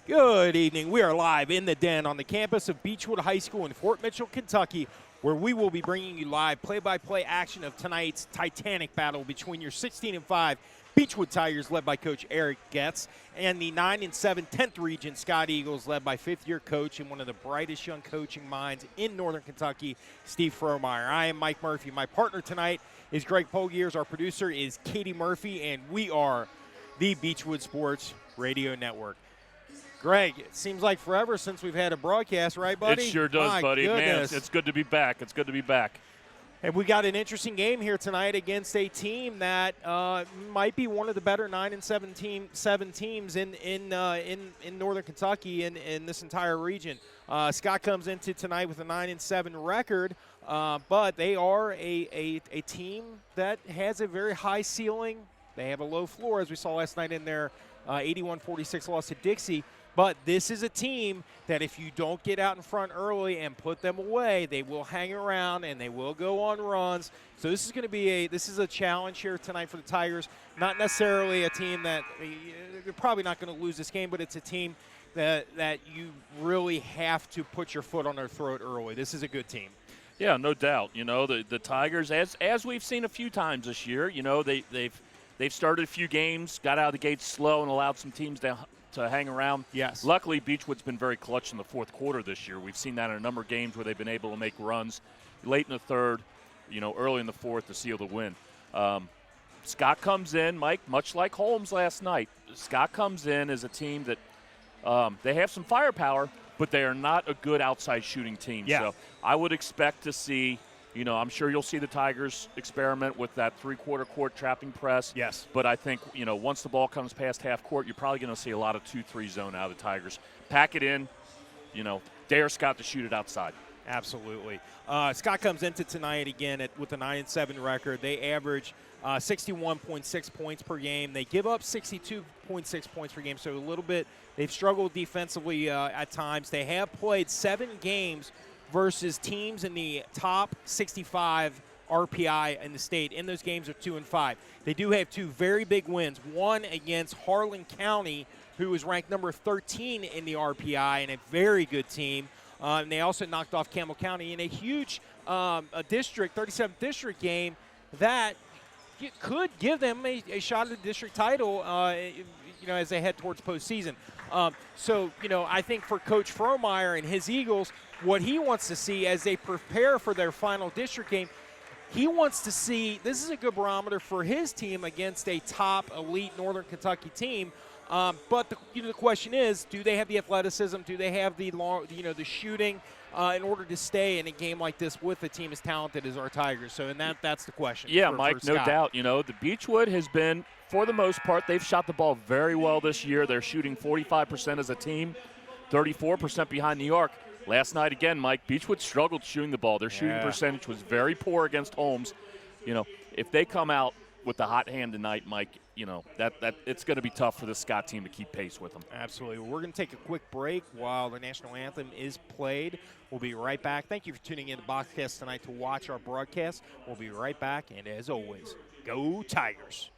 Good evening. We are live in the den on the campus of Beechwood High School in Fort Mitchell, Kentucky, where we will be bringing you live play-by-play action of tonight's titanic battle between your 16-5 Beechwood Tigers, led by Coach Eric Getz, and the 9-7 10th Region Scott Eagles, led by fifth-year coach and one of the brightest young coaching minds in Northern Kentucky, Steve Fromeyer. I am Mike Murphy. My partner tonight is Greg Pogiers. Our producer is Katie Murphy, and we are the Beechwood Sports Radio Network. Greg, it seems like forever since we've had a broadcast, right, buddy? It sure does, My buddy. goodness. Man, it's good to be back. It's good to be back. And we got an interesting game here tonight against a team that might be one of the better 9-7 teams in Northern Kentucky and in this entire region. Scott comes into tonight with a 9-7 record, but they are a team that has a very high ceiling. They have a low floor, as we saw last night in their 81-46 loss to Dixie. But this is a team that if you don't get out in front early and put them away, they will hang around and they will go on runs. So this is going to be a challenge here tonight for the Tigers. Not necessarily a team that you're probably not going to lose this game, but it's a team that you really have to put your foot on their throat early. This is a good team. Yeah, no doubt. You know, the Tigers, as we've seen a few times this year, you know, they've started a few games, got out of the gate slow, and allowed some teams to hang around. Yes. Luckily, Beechwood's been very clutch in the fourth quarter this year. We've seen that in a number of games where they've been able to make runs late in the third, you know, early in the fourth to seal the win. Scott comes in, Mike, much like Holmes last night. Scott comes in as a team that they have some firepower, but they are not a good outside shooting team. Yeah. So I would expect to see, you know, I'm sure you'll see the Tigers experiment with that three-quarter court trapping press. Yes. But I think, you know, once the ball comes past half court, you're probably going to see a lot of 2-3 zone out of the Tigers. Pack it in, you know, dare Scott to shoot it outside. Absolutely. Scott comes into tonight again with a 9-7 record. They average 61.6 points per game. They give up 62.6 points per game, so a little bit. They've struggled defensively at times. They have played 7 games versus teams in the top 65 RPI in the state. In those games are 2-5. They do have 2 very big wins. One against Harlan County, who is ranked number 13 in the RPI and a very good team. And they also knocked off Campbell County in a huge district, 37th district game that could give them a shot at the district title, you know, as they head towards postseason. So, you know, I think for Coach Fromeyer and his Eagles, what he wants to see as they prepare for their final district game, he wants to see this is a good barometer for his team against a top elite Northern Kentucky team. But the question is, do they have the athleticism? Do they have the the shooting in order to stay in a game like this with a team as talented as our Tigers? So, and that's the question. Yeah, for Mike, no Scott. doubt. You know, the Beechwood has been, for the most part, they've shot the ball very well this year. They're shooting 45% as a team, 34% behind New York. Last night, again, Mike, Beechwood struggled shooting the ball. Their shooting percentage was very poor against Holmes. You know, if they come out with the hot hand tonight, Mike, you know, that it's going to be tough for the Scott team to keep pace with them. Absolutely. We're going to take a quick break while the national anthem is played. We'll be right back. Thank you for tuning in to Boxcast tonight to watch our broadcast. We'll be right back, and as always, go Tigers.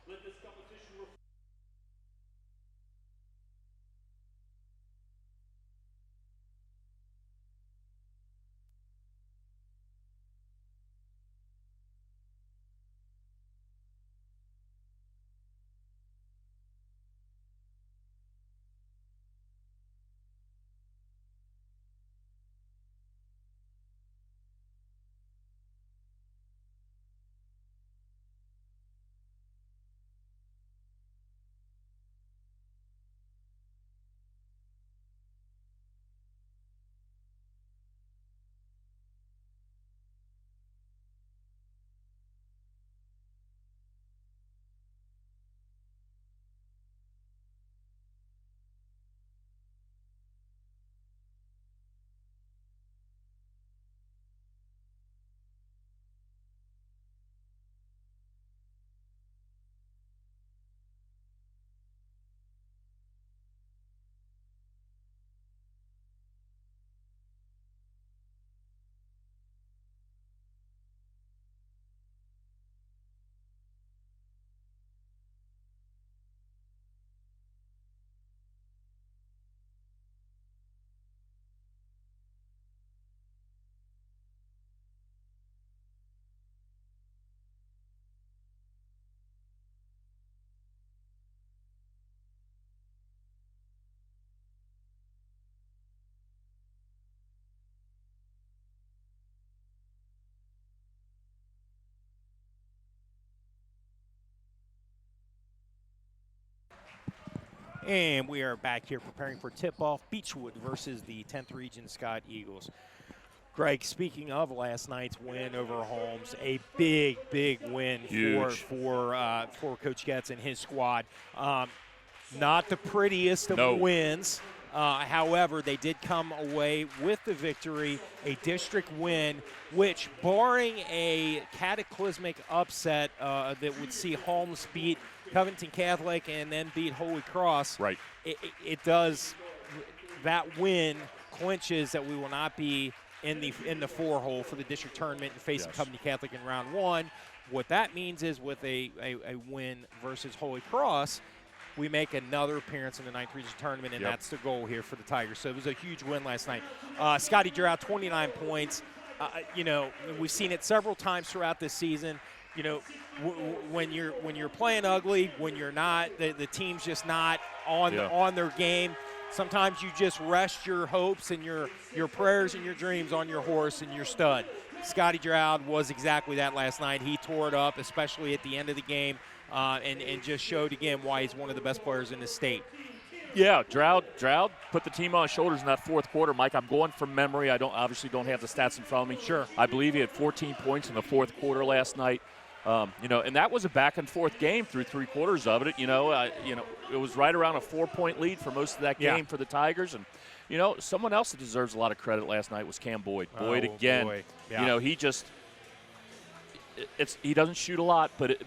And we are back here preparing for tip-off Beechwood versus the 10th Region Scott Eagles. Greg, speaking of last night's win over Holmes, a big win for Coach Getz and his squad. Not the prettiest of wins. However, they did come away with the victory, a district win, which, barring a cataclysmic upset that would see Holmes beat Covington Catholic and then beat Holy Cross, right? It does. That win clinches that we will not be in the 4-hole for the district tournament and facing Covington Catholic in round 1. What that means is with a win versus Holy Cross, we make another appearance in the 9th Region Tournament, and that's the goal here for the Tigers. So it was a huge win last night. Scotty Droud, 29 points. We've seen it several times throughout this season. When you're playing ugly, when you're not, the team's just not on their game. Sometimes you just rest your hopes and your prayers and your dreams on your horse and your stud. Scotty Droud was exactly that last night. He tore it up, especially at the end of the game. And just showed again why he's one of the best players in the state. Yeah, Droud put the team on his shoulders in that fourth quarter. Mike, I'm going from memory. I obviously don't have the stats in front of me. Sure. I believe he had 14 points in the fourth quarter last night. And that was a back and forth game through 3 quarters of it. It was right around a 4-point lead for most of that game for the Tigers. And someone else that deserves a lot of credit last night was Cam Boyd. Boyd again. Boy. Yeah. He doesn't shoot a lot, but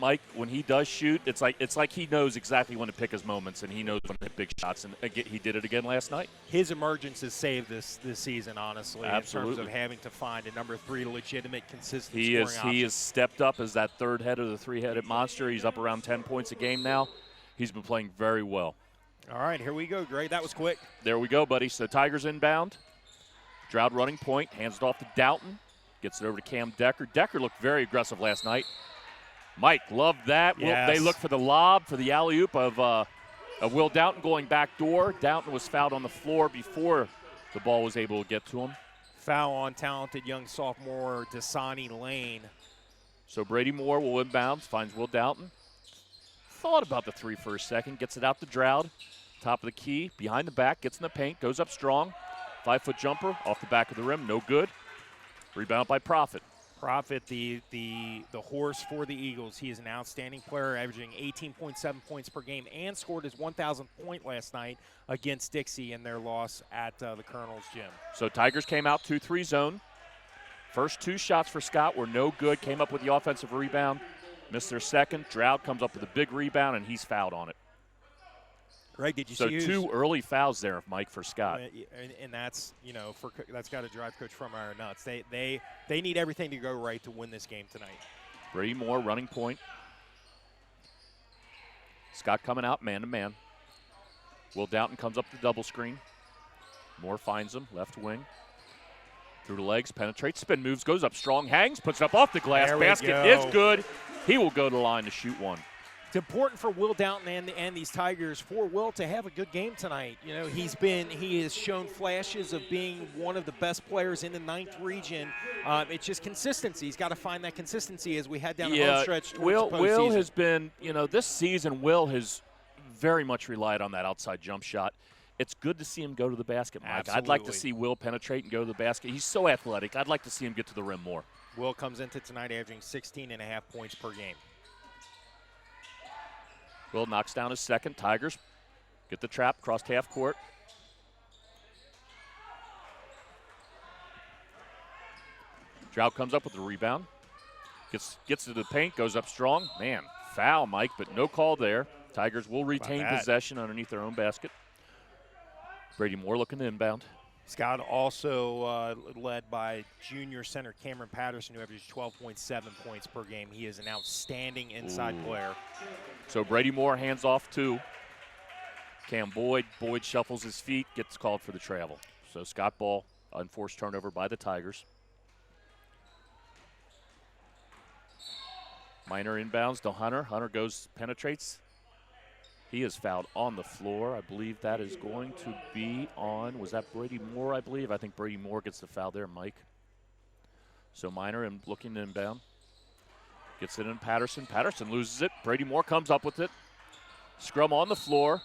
Mike, when he does shoot, it's like he knows exactly when to pick his moments, and he knows when to hit big shots. And again, he did it again last night. His emergence has saved this season, honestly. Absolutely. In terms of having to find a number 3 legitimate, consistent He scoring option. He has stepped up as that third head of the 3-headed monster. He's up around 10 points a game now. He's been playing very well. All right, here we go, Greg. That was quick. There we go, buddy. So Tigers inbound. Droud running point, hands it off to Doughton. Gets it over to Cam Decker. Decker looked very aggressive last night. Mike loved that. Yes. They looked for the lob, for the alley-oop of Will Doughton going back door. Doughton was fouled on the floor before the ball was able to get to him. Foul on talented young sophomore Dasani Lane. So Brady Moore will inbound, finds Will Doughton. Thought about the 3 for a second, gets it out to Droud. Top of the key, behind the back, gets in the paint, goes up strong. 5-foot jumper off the back of the rim, no good. Rebound by Profit. Profit, the horse for the Eagles. He is an outstanding player, averaging 18.7 points per game and scored his 1,000th point last night against Dixie in their loss at the Colonel's Gym. So Tigers came out 2-3 zone. First 2 shots for Scott were no good. Came up with the offensive rebound. Missed their second. Droud comes up with a big rebound, and he's fouled on it. Greg, did you see? So 2 early fouls there, Mike, for Scott. And that's that's got to drive Coach Frommeyer nuts. They need everything to go right to win this game tonight. Brady Moore running point. Scott coming out man to man. Will Doughton comes up the double screen. Moore finds him left wing. Through the legs, penetrates, spin moves, goes up strong, hangs, puts it up off the glass. Basket is good. He will go to the line to shoot one. It's important for Will Doughton and these Tigers, for Will to have a good game tonight. He has shown flashes of being one of the best players in the 9th region. It's just consistency. He's got to find that consistency as we head down the home stretch towards the postseason. Will has been, this season, Will has very much relied on that outside jump shot. It's good to see him go to the basket, Mike. Absolutely. I'd like to see Will penetrate and go to the basket. He's so athletic. I'd like to see him get to the rim more. Will comes into tonight averaging 16.5 points per game. Will knocks down his second. Tigers get the trap, crossed half court. Droud comes up with the rebound. Gets to the paint, goes up strong. Man, foul, Mike, but no call there. Tigers will retain possession underneath their own basket. Brady Moore looking to inbound. Scott also led by junior center Cameron Patterson, who averages 12.7 points per game. He is an outstanding inside player. So Brady Moore hands off to Cam Boyd. Boyd shuffles his feet, gets called for the travel. So Scott ball, unforced turnover by the Tigers. Minor inbounds to Hunter. Hunter goes, penetrates. He is fouled on the floor. I believe that is going to be on, was that Brady Moore, I believe? I think Brady Moore gets the foul there, Mike. So Minor looking to inbound. Gets it in Patterson. Patterson loses it. Brady Moore comes up with it. Scrum on the floor.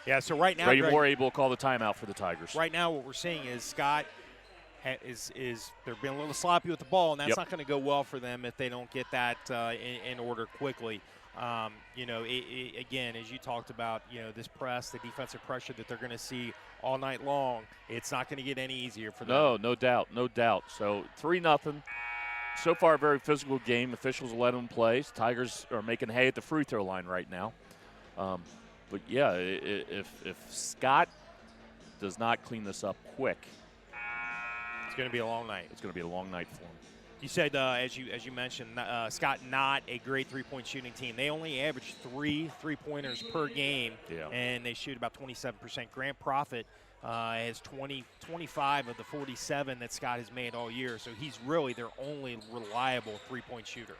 Yeah, so right now, Brady Greg, Moore able to call the timeout for the Tigers. right now what we're seeing is Scott is they're being a little sloppy with the ball, and that's not going to go well for them if they don't get that in order quickly. Again, as you talked about, this press, the defensive pressure that they're going to see all night long, it's not going to get any easier for them. No doubt. So 3-0. So far, a very physical game. Officials let them play. Tigers are making hay at the free throw line right now. But yeah, if Scott does not clean this up quick, it's going to be a long night. It's going to be a long night for him. You said, as you mentioned, Scott not a great three-point shooting team. They only average 3 three-pointers per game, and they shoot about 27%. Grant Profit has 25 of the 47 that Scott has made all year, so he's really their only reliable three-point shooter.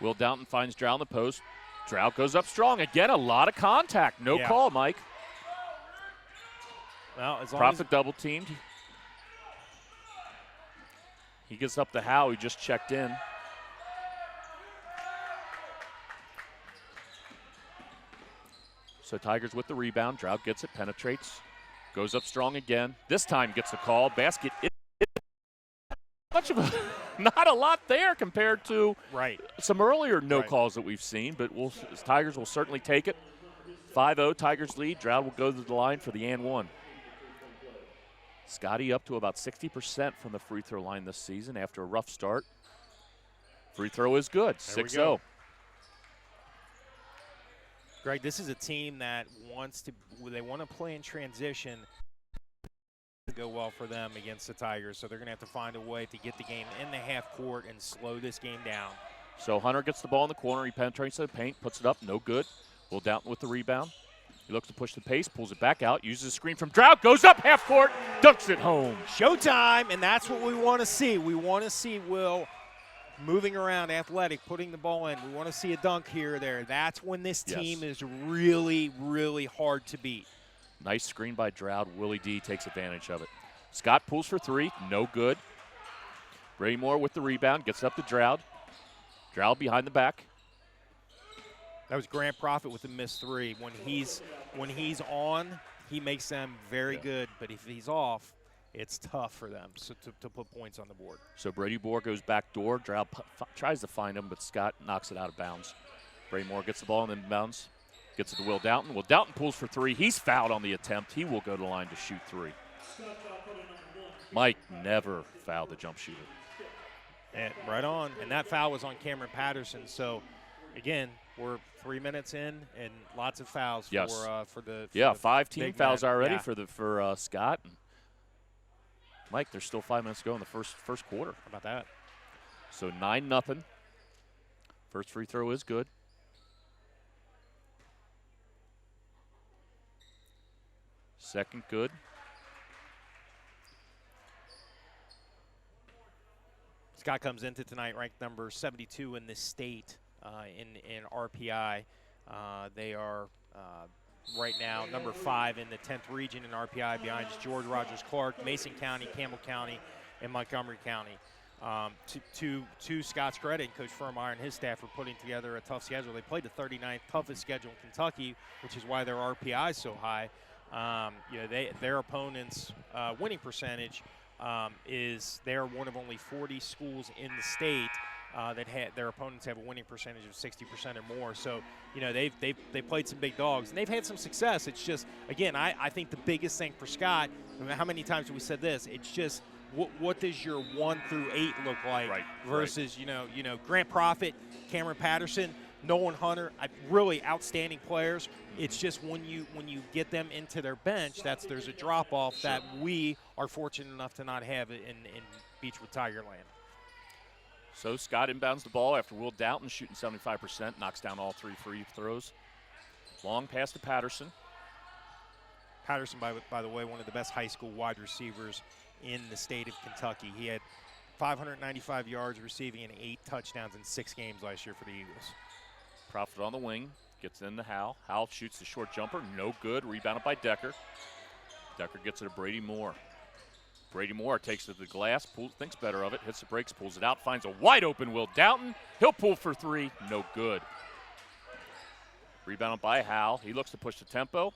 Will Downton finds Drow in the post. Drow goes up strong. Again, a lot of contact. No call, Mike. Well, as long Profit double teamed. He gets up to Howe, who just checked in. So Tigers with the rebound. Drought gets it, penetrates, goes up strong again. This time gets the call. Basket. Not a lot there compared to some earlier no calls that we've seen, but Tigers will certainly take it. 5-0, Tigers lead. Drought will go to the line for the and one. Scotty up to about 60% from the free throw line this season after a rough start. Free throw is good, 6-0. Greg, this is a team that want to play in transition to go well for them against the Tigers, so they're going to have to find a way to get the game in the half court and slow this game down. So Hunter gets the ball in the corner. He penetrates the paint, puts it up, no good. Will Downton with the rebound. He looks to push the pace, pulls it back out, uses a screen from Drought, goes up half court, dunks it home. Showtime, and that's what we want to see. We want to see Will moving around, athletic, putting the ball in. We want to see a dunk here or there. That's when this team is really, really hard to beat. Nice screen by Drought. Willie D takes advantage of it. Scott pulls for 3, no good. Brady Moore with the rebound, gets up to Drought. Drought behind the back. That was Grant Profit with a missed 3. When he's on, he makes them very good. But if he's off, it's tough for them to put points on the board. So Brady Moore goes back door. Drought tries to find him, but Scott knocks it out of bounds. Brady Moore gets the ball and then bounds. Gets it to Will Downton. Will Downton pulls for 3. He's fouled on the attempt. He will go to the line to shoot 3. Mike never fouled the jump shooter. And right on. And that foul was on Cameron Patterson. So, again, we're 3 minutes in and lots of fouls for the 5 team fouls already for Scott. Mike, there's still 5 minutes to go in the first quarter. How about that? So 9-0. First free throw is good. Second good. Scott comes into tonight ranked number 72 in the state in RPI. They are right now number 5 in the 10th region in RPI behind George Rogers Clark, Mason County, Campbell County, and Montgomery County. To Scott's credit, Coach Firmeyer and his staff are putting together a tough schedule. They played the 39th toughest schedule in Kentucky, which is why their RPI is so high. Their opponents' winning percentage is they're one of only 40 schools in the state that their opponents have a winning percentage of 60% or more. So, they've played some big dogs and they've had some success. It's just, again, I think the biggest thing for Scott, how many times have we said this? It's just what does your 1 through 8 look like versus Grant Profit, Cameron Patterson, Nolan Hunter, really outstanding players. It's just when you get them into their bench, there's a drop off that we are fortunate enough to not have in Beechwood Tigerland. So Scott inbounds the ball after Will Downton shooting 75%, knocks down all 3 free throws. Long pass to Patterson. Patterson, by the way, one of the best high school wide receivers in the state of Kentucky. He had 595 yards receiving and 8 touchdowns in 6 games last year for the Eagles. Profit on the wing, gets in to Hal. Hal shoots the short jumper, no good, rebounded by Decker. Decker gets it to Brady Moore. Brady Moore takes it to the glass, thinks better of it, hits the brakes, pulls it out, finds a wide open Will Downton. He'll pull for 3, no good. Rebounded by Hal. He looks to push the tempo.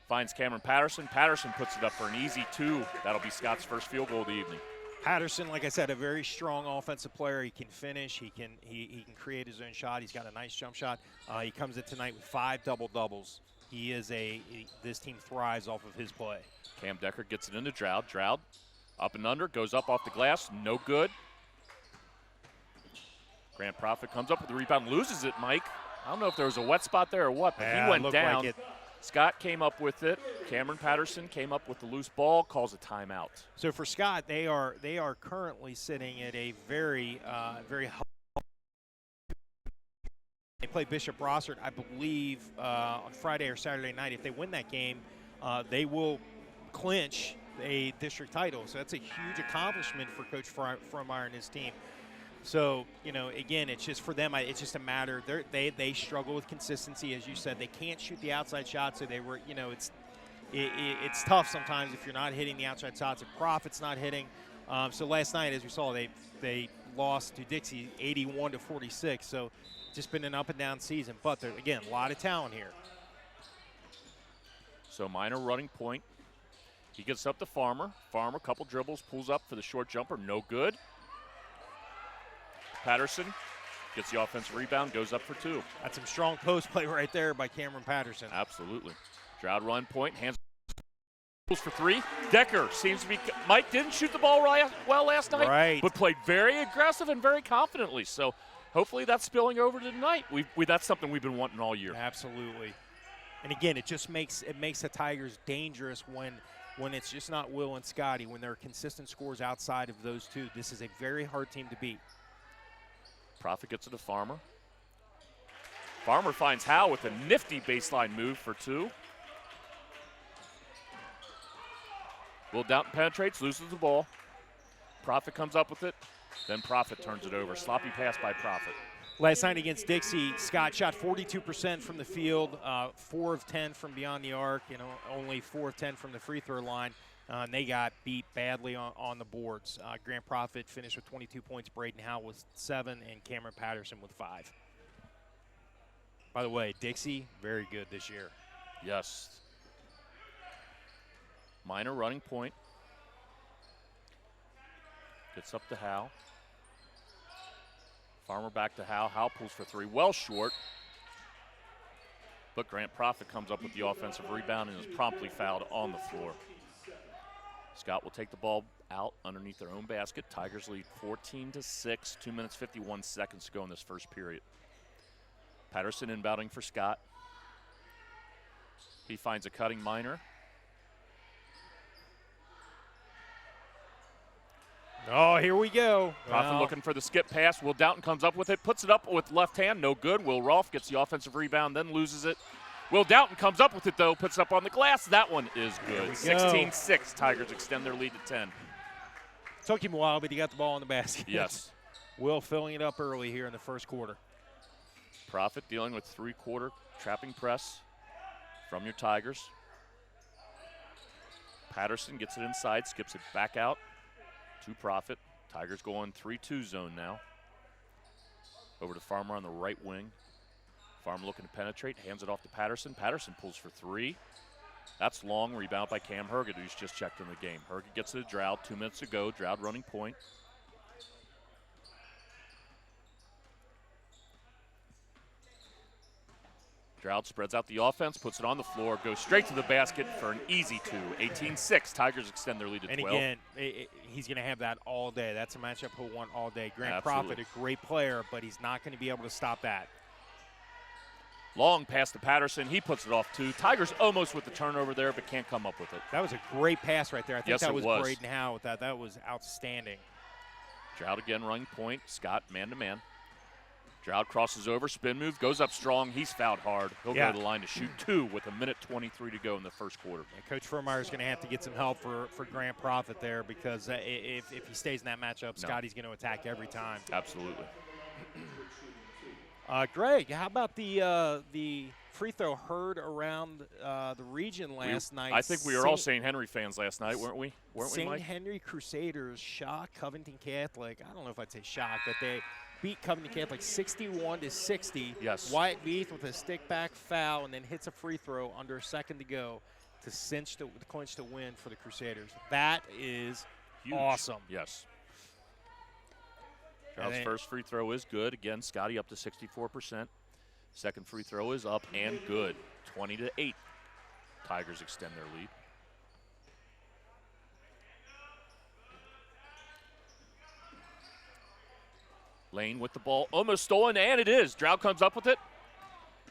Finds Cameron Patterson. Patterson puts it up for an easy 2. That'll be Scott's first field goal of the evening. Patterson, like I said, a very strong offensive player. He can finish. He can create his own shot. He's got a nice jump shot. He comes in tonight with 5 double-doubles. This team thrives off of his play. Cam Decker gets it into Drouд. Droud up and under, goes up off the glass, no good. Grant Profit comes up with the rebound, loses it, Mike. I don't know if there was a wet spot there or what, but he went down. Like Scott came up with it. Cameron Patterson came up with the loose ball, calls a timeout. So for Scott, they are currently sitting at a very They play Bishop Brossard, I believe, on Friday or Saturday night. If they win that game, they will clinch a district title. So that's a huge accomplishment for Coach Frommeyer and his team. So, again, it's just for them, it's just a matter. They struggle with consistency. As you said, they can't shoot the outside shot, so they were, it's tough sometimes if you're not hitting the outside shots, if Profit's not hitting. So last night, as we saw, they lost to Dixie 81-46. So just been an up and down season. But, again, a lot of talent here. So Minor running point. He gets up to Farmer. Farmer, couple dribbles, pulls up for the short jumper, no good. Patterson gets the offensive rebound, goes up for 2. That's some strong post play right there by Cameron Patterson. Absolutely. Drought run point, hands for 3. Decker seems to be, Mike didn't shoot the ball well last night, right, but played very aggressive and very confidently. So hopefully that's spilling over to tonight. That's something we've been wanting all year. Absolutely. And again, it just makes the Tigers dangerous when it's just not Will and Scotty, when there are consistent scores outside of those two. This is a very hard team to beat. Profit gets it to Farmer. Farmer finds Howe with a nifty baseline move for 2. Will Doughton penetrates, loses the ball. Profit comes up with it. Then Profit turns it over. Sloppy pass by Profit. Last night against Dixie, Scott shot 42% from the field, 4 of 10 from beyond the arc, only 4 of 10 from the free throw line. And they got beat badly on the boards. Grant Profit finished with 22 points, Braden Howe with 7, and Cameron Patterson with 5. By the way, Dixie, very good this year. Yes. Minor running point. Gets up to Howe. Farmer back to Howe. Howe pulls for 3, well short. But Grant Profit comes up with the offensive rebound and is promptly fouled on the floor. Scott will take the ball out underneath their own basket. Tigers lead 14-6, 2 minutes, 51 seconds to go in this first period. Patterson inbounding for Scott. He finds a cutting Minor. Oh, here we go. Profit looking for the skip pass. Will Doughton comes up with it, puts it up with left hand, no good. Will Rolfe gets the offensive rebound, then loses it. Will Doughton comes up with it, though, puts it up on the glass. That one is good. 16-6, Tigers extend their lead to 10. Took him a while, but he got the ball in the basket. Yes. Will filling it up early here in the first quarter. Profit dealing with 3-quarter trapping press from your Tigers. Patterson gets it inside, skips it back out to Profit. Tigers go on 3-2 zone now. Over to Farmer on the right wing. Farmer looking to penetrate, hands it off to Patterson. Patterson pulls for 3. That's long, rebound by Cam Herget, who's just checked in the game. Herget gets it to Drought, 2 minutes to go. Drought running point. Drought spreads out the offense, puts it on the floor, goes straight to the basket for an easy 2. 18-6, Tigers extend their lead to 12. And again, he's going to have that all day. That's a matchup he'll want all day. Grant Profit, a great player, but he's not going to be able to stop that. Long pass to Patterson. He puts it off 2. Tigers almost with the turnover there, but can't come up with it. That was a great pass right there. I think yes, that was was Braden Howe with that. That was outstanding. Drought again running point. Scott man-to-man. Drought crosses over, spin move, goes up strong. He's fouled hard. He'll go to the line to shoot 2 with 1:23 to go in the first quarter. And Coach Frommeyer is going to have to get some help for Grant Profit there, because if he stays in that matchup, Scotty's going to attack every time. Absolutely. Greg, how about the free throw heard around the region last night? I think we were all St. Henry fans last night, weren't we? Weren't we, Mike? St. Henry Crusaders shock Covington Catholic. I don't know if I'd say shock, but beat Covington Catholic 61-60. Yes. Wyatt Beath with a stick-back foul and then hits a free throw under a second to go to clinch the win for the Crusaders. That is Huge. awesome. Yes. Charles' first free throw is good. Again, Scotty up to 64%. Second free throw is up and good. 20-8. Tigers extend their lead. Lane with the ball, almost stolen, and it is. Stroud comes up with it.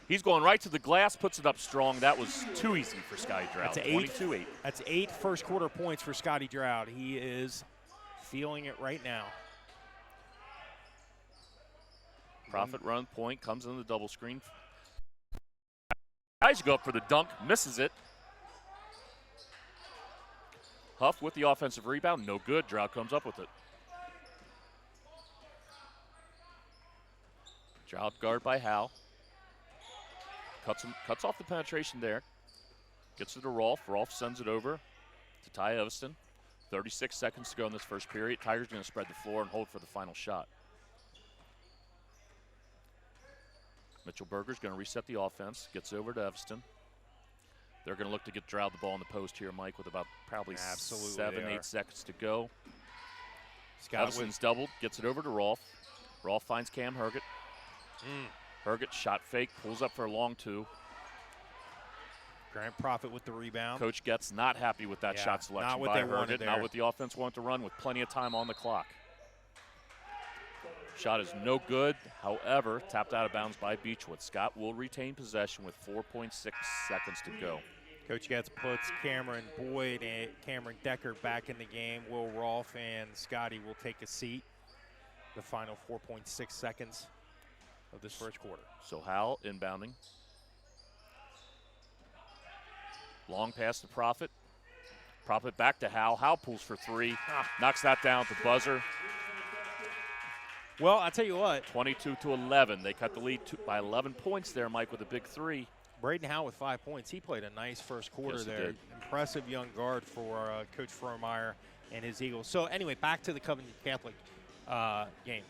He's going right to the glass, puts it up strong. That was too easy for Scotty Stroud. 22-8. That's 8 first quarter points for Scotty Stroud. He is feeling it right now. Profit run point comes in the double screen. Tries to go up for the dunk, misses it. Huff with the offensive rebound, no good. Stroud comes up with it. Stroud guard by Howe. Cuts off the penetration there. Gets it to Rolfe. Rolfe sends it over to Ty Evanston. 36 seconds to go in this first period. Tigers going to spread the floor and hold for the final shot. Mitchell Berger's going to reset the offense. Gets over to Evanston. They're going to look to get Stroud the ball in the post here, Mike, with about probably 7-8 seconds to go. Evanston's doubled. Gets it over to Rolfe. Rolfe finds Cam Herget. Herget shot fake, pulls up for a long two. Grant Profit with the rebound. Coach Getz not happy with that shot selection by Herget. Not what the offense wanted to run with plenty of time on the clock. Shot is no good, however, tapped out of bounds by Beechwood. Scott will retain possession with 4.6 seconds to go. Coach Getz puts Cameron Boyd and Cameron Decker back in the game. Will Rolfe and Scotty will take a seat. The final 4.6 seconds of this first quarter. So Howell inbounding. Long pass to Profit. Profit back to Howell. Howell pulls for three. Knocks that down at the buzzer. Well, I'll tell you what. 22-11. They cut the lead by 11 points there, Mike, with a big three. Braden Howell with 5 points. He played a nice first quarter there. Did. Impressive young guard for Coach Frohmeyer and his Eagles. So anyway, back to the Covington Catholic game.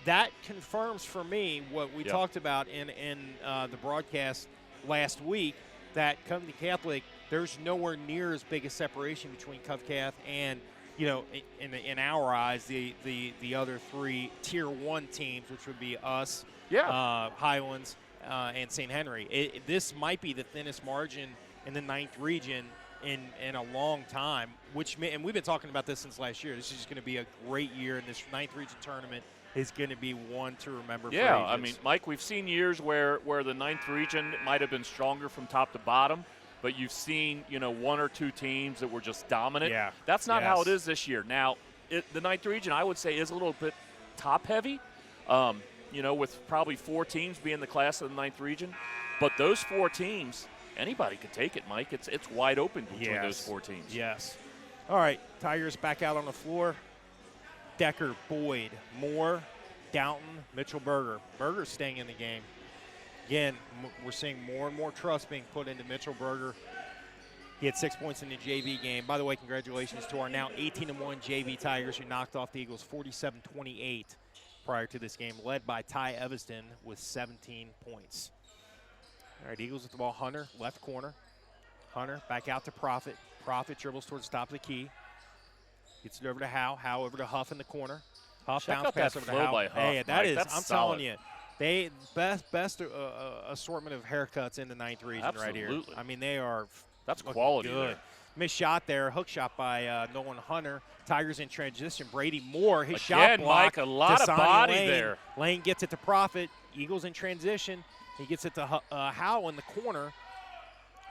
That confirms for me what we talked about in the broadcast last week, that Covington Catholic, there's nowhere near as big a separation between CovCath and, you know, in our eyes, the other three Tier 1 teams, which would be us, Highlands, and St. Henry. This might be the thinnest margin in the 9th region in a long time, and we've been talking about this since last year. This is going to be a great year, and this 9th region tournament is going to be one to remember for ages. I mean, Mike, we've seen years where the 9th region might have been stronger from top to bottom, but you've seen, you know, 1 or 2 teams that were just dominant. Yeah. That's not how it is this year. Now, the 9th region, I would say, is a little bit top-heavy, you know, with probably 4 teams being the class of the 9th region. But those 4 teams, anybody could take it, Mike. It's wide open between those 4 teams. Yes. All right, Tigers back out on the floor. Decker, Boyd, Moore, Downton, Mitchell Berger. Berger's staying in the game. Again, we're seeing more and more trust being put into Mitchell Berger. He had 6 points in the JV game. By the way, congratulations to our now 18-1 JV Tigers, who knocked off the Eagles 47-28 prior to this game, led by Ty Evanston with 17 points. All right, Eagles with the ball. Hunter, left corner. Hunter back out to Profit. Profit dribbles towards the top of the key. Gets it over to Howe. Howe over to Huff in the corner. Huff bounce pass over to Howe. By Huff, hey, that Mike, is, that's I'm solid. telling you, they best assortment of haircuts in the 9th region right here. I mean, they are. That's quality good. there. Missed shot there, hook shot by Nolan Hunter. Tigers in transition. Brady Moore, his Again, shot block. Mike, a lot of body Lane. there. Lane gets it to Profit. Eagles in transition. He gets it to Howe in the corner.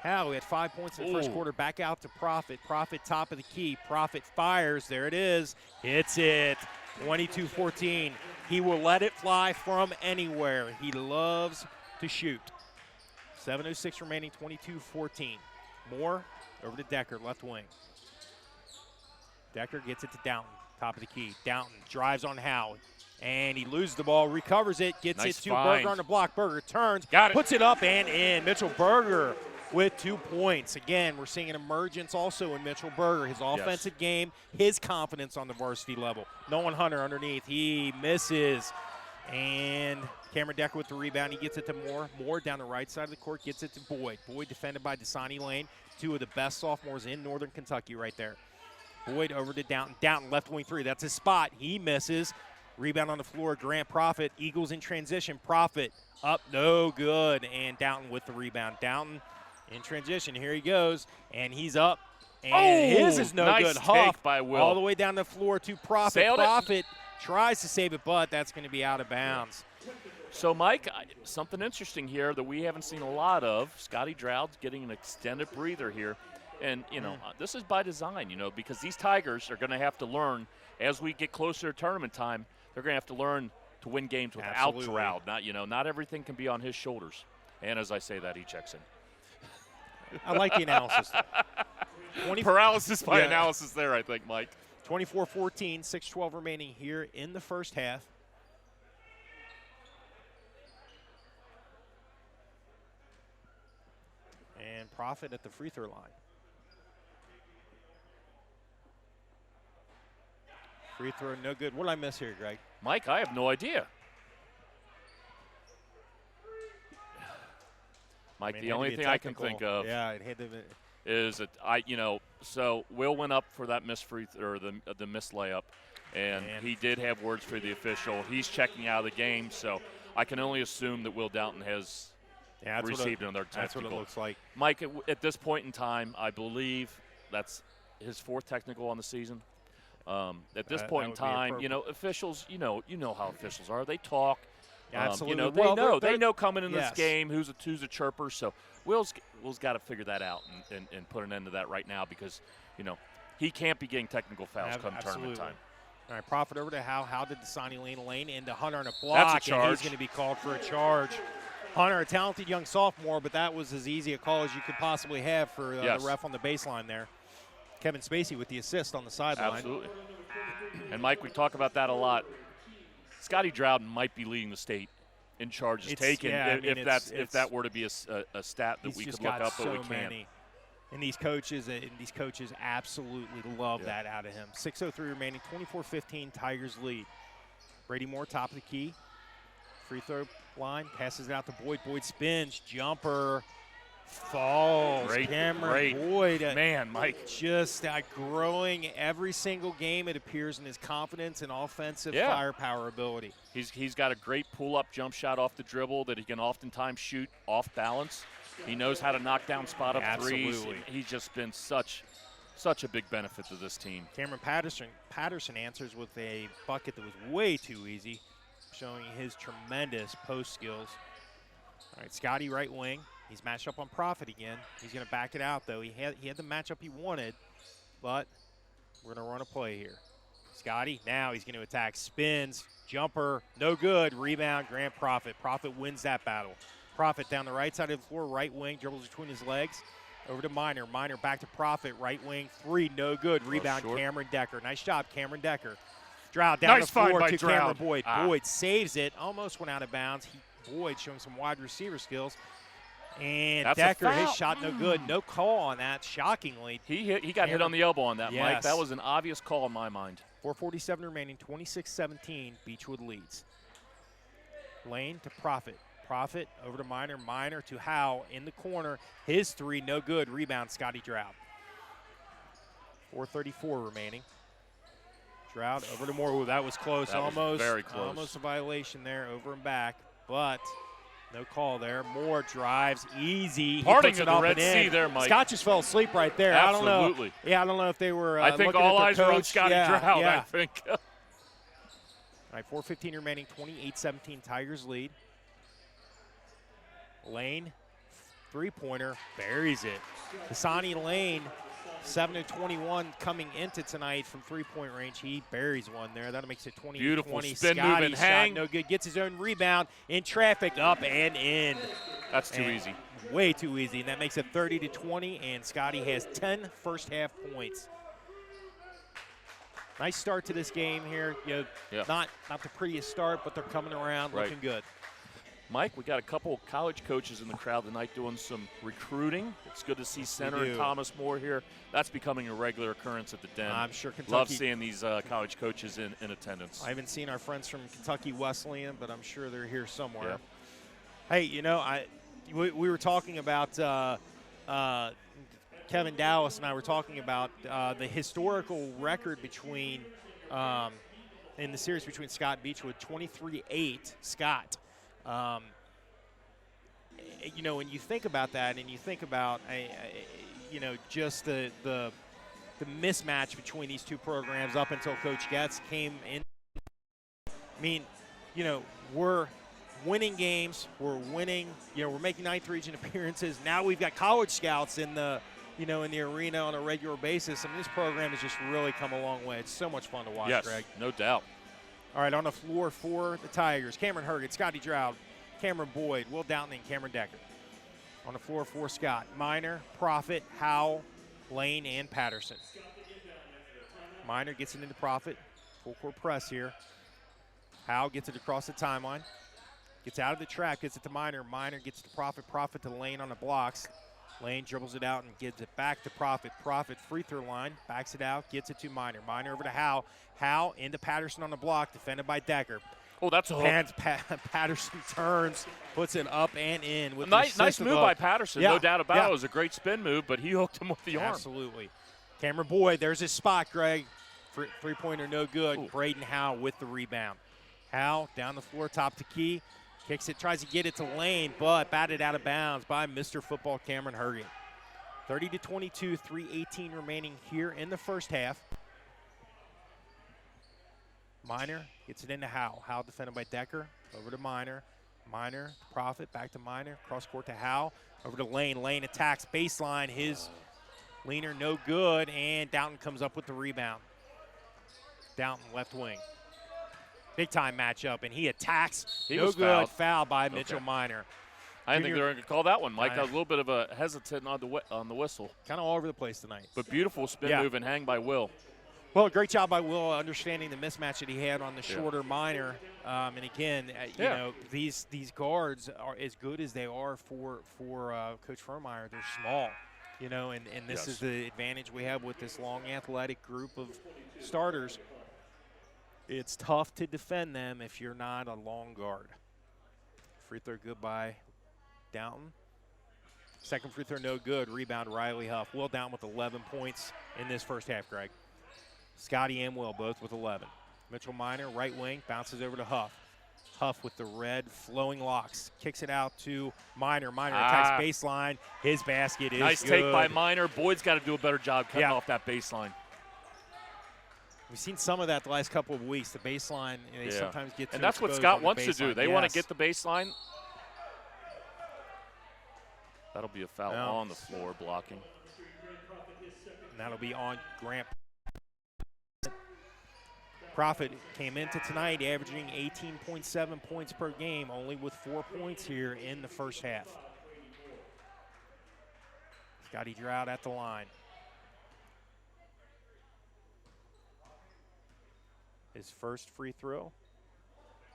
Howe, he had 5 points in the first quarter. Back out to Profit. Profit top of the key. Profit fires. There it is. Hits it. 22-14. He will let it fly from anywhere. He loves to shoot. 7:06 remaining, 22-14. Moore over to Decker, left wing. Decker gets it to Downton, top of the key. Downton drives on Howe, and he loses the ball, recovers it, gets it to Berger on the block. Berger turns, puts it up and in. Mitchell Berger with 2 points. Again, we're seeing an emergence also in Mitchell Berger. His offensive game, his confidence on the varsity level. Nolan Hunter underneath. He misses. And Cameron Decker with the rebound. He gets it to Moore. Moore down the right side of the court gets it to Boyd. Boyd defended by Dasani Lane. Two of the best sophomores in Northern Kentucky right there. Boyd over to Downton. Downton left wing three. That's his spot. He misses. Rebound on the floor. Grant Profit. Eagles in transition. Profit up. No good. And Downton with the rebound. Downton in transition. Here he goes. And he's up. And his is no nice good. Huff by Will. all the way down the floor to Profit. Sailed it. Profit tries to save it, but that's going to be out of bounds. So, Mike, something interesting here that we haven't seen a lot of. Scotty Droude's getting an extended breather here. And, this is by design, because these Tigers are going to have to learn as we get closer to tournament time, they're going to have to learn to win games without Droude. Not everything can be on his shoulders. And as I say that, he checks in. I like the analysis. Paralysis by analysis there, I think, Mike. 24-14, 6:12 remaining here in the first half. And Profit at the free throw line. Free throw, no good. What did I miss here, Greg? Mike, I have no idea. Mike, the only thing I can think of it had to be. is that so Will went up for that missed free or the missed layup, and he did have words for the official. He's checking out of the game, so I can only assume that Will Downton has received another technical. That's what it looks like. Mike, at this point in time, I believe that's his fourth technical on the season. At this point in time, officials, you know how officials are. They talk. Absolutely. They know coming in this game who's a chirper. So Will's got to figure that out and put an end to that right now because, he can't be getting technical fouls come tournament time. All right, Profit over to Howe. Howe to Dasani Lane into Hunter on a block. That's a charge. And he's going to be called for a charge. Hunter, a talented young sophomore, but that was as easy a call as you could possibly have for the ref on the baseline there. Kevin Spacey with the assist on the sideline. Absolutely. And, Mike, we talk about that a lot. Scotty Droude might be leading the state in charges taken if that were to be a stat that we could look up, but we can't. And these coaches absolutely love that out of him. 6:03 remaining, 24-15, Tigers lead. Brady Moore, top of the key. Free throw line, passes it out to Boyd. Boyd spins, jumper, falls. Cameron Boyd. Man, Mike. Just growing every single game, it appears, in his confidence and offensive firepower ability. He's got a great pull-up jump shot off the dribble that he can oftentimes shoot off balance. He knows how to knock down spot-up threes. He's just been such a big benefit to this team. Cameron Patterson answers with a bucket that was way too easy, showing his tremendous post skills. All right, Scotty right wing. He's matched up on Profit again. He's going to back it out, though. He had the matchup he wanted, but we're going to run a play here. Scotty, now he's going to attack. Spins, jumper, no good. Rebound, Grant Profit. Profit wins that battle. Profit down the right side of the floor, right wing, dribbles between his legs. Over to Minor. Minor back to Profit, right wing, three, no good. Rebound, Cameron Decker. Nice job, Cameron Decker. Droude down the floor to Cameron Boyd. Boyd saves it, almost went out of bounds. Boyd showing some wide receiver skills. And that's Decker, his shot no good. No call on that, shockingly. He got hit on the elbow on that, Mike. That was an obvious call in my mind. 4:47 remaining, 26-17, Beechwood leads. Lane to Profit. Profit over to Minor. Minor to Howe in the corner. His three, no good. Rebound, Scotty Droude. 4:34 remaining. Droude over to Moore. Ooh, that was close. That was very close. Almost a violation there, over and back, but no call there. Moore drives easy. Parting of the Red Sea there, Mike. Scott just fell asleep right there. Absolutely. I don't know. Yeah, I don't know if they were. I think all eyes were on Scotty Droude. I think. All right, 4:15 remaining. 28-17, Tigers lead. Lane, three-pointer, buries it. Dasani Lane, 7-21 coming into tonight from three-point range. He buries one there. That makes it 20-20. Beautiful spin, Scotty move, and hang. No good. Gets his own rebound in traffic, up and in. That's too easy. Way too easy, and that makes it 30-20, and Scotty has 10 first-half points. Nice start to this game here. Not the prettiest start, but they're coming around looking good. Mike, we got a couple college coaches in the crowd tonight doing some recruiting. It's good to see Center and Thomas More here. That's becoming a regular occurrence at the Den. I'm sure Kentucky. Love seeing these college coaches in attendance. I haven't seen our friends from Kentucky Wesleyan, but I'm sure they're here somewhere. Yeah. Hey, we were talking about Kevin Dallas and I were talking about the historical record between in the series between Scott and Beechwood, 23-8 Scott. When you think about that, and you think about, just the mismatch between these two programs up until Coach Getz came in. I mean, we're winning games. We're winning. We're making ninth region appearances. Now we've got college scouts in the arena on a regular basis. I mean, this program has just really come a long way. It's so much fun to watch, yes, Greg. No doubt. All right, on the floor for the Tigers, Cameron Herget, Scotty Drought, Cameron Boyd, Will Downton, and Cameron Decker. On the floor for Scott, Minor, Profit, Howell, Lane, and Patterson. Minor gets it into Profit. Full court press here. Howell gets it across the timeline. Gets out of the trap, gets it to Minor. Minor gets to Profit. Profit to Lane on the blocks. Lane dribbles it out and gives it back to Profit. Profit free throw line, backs it out, gets it to Minor. Minor over to Howell. Howell into Patterson on the block, defended by Decker. Oh, that's a hook. Patterson turns, puts it up and in. With nice move by Patterson, no doubt about it. It was a great spin move, but he hooked him with the arm. Absolutely. Cameron Boyd, there's his spot, Greg. Three-pointer no good. Ooh. Braden Howell with the rebound. Howell down the floor, top to key. Kicks it, tries to get it to Lane, but batted out of bounds by Mr. Football Cameron Herget. 30-22, 3:18 remaining here in the first half. Minor gets it into Howell. Howell defended by Decker. Over to Minor. Minor, Profit, back to Minor. Cross court to Howell. Over to Lane. Lane attacks baseline. His leaner no good, and Downton comes up with the rebound. Downton left wing. Big time matchup, and he attacks. He no was good. fouled. Foul by Mitchell Minor. I didn't think they were going to call that one, Mike. That was a little bit of a hesitant on the whistle. Kind of all over the place tonight. But beautiful spin move and hang by Will. Well, great job by Will understanding the mismatch that he had on the shorter Minor. And again, these guards are as good as they are for Coach Frohmeyer. They're small, and this is the advantage we have with this long athletic group of starters. It's tough to defend them if you're not a long guard. Free throw good by Downton. Second free throw no good. Rebound Riley Huff. Will Downton with 11 points in this first half, Greg. Scotty and Will both with 11. Mitchell Minor, right wing, bounces over to Huff. Huff with the red flowing locks. Kicks it out to Minor. Minor attacks baseline. His basket is nice good. take by Minor. Boyd's got to do a better job cutting off that baseline. We've seen some of that the last couple of weeks. The baseline, they sometimes get too and that's what exposed Scott on the wants to baseline. do. They want to get the baseline. That'll be a foul on the floor blocking. And that'll be on Grant. Profit came into tonight averaging 18.7 points per game, only with 4 points here in the first half. Scotty Drought at the line. His first free throw,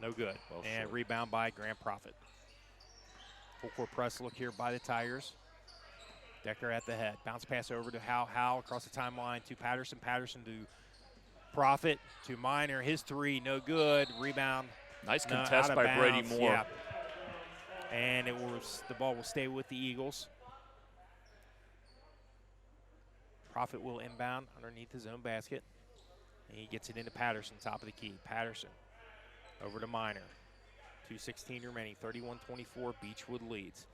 no good. And rebound by Grant Profit. Full court press look here by the Tigers. Decker at the head. Bounce pass over to Howell. Howell across the timeline to Patterson. Patterson to Profit to Minor. His three, no good. Rebound. Nice contest by Brady Moore. Yeah. And the ball will stay with the Eagles. Profit will inbound underneath his own basket. And he gets it into Patterson, top of the key. Patterson over to Minor. 2:16 remaining, 31-24, Beechwood leads.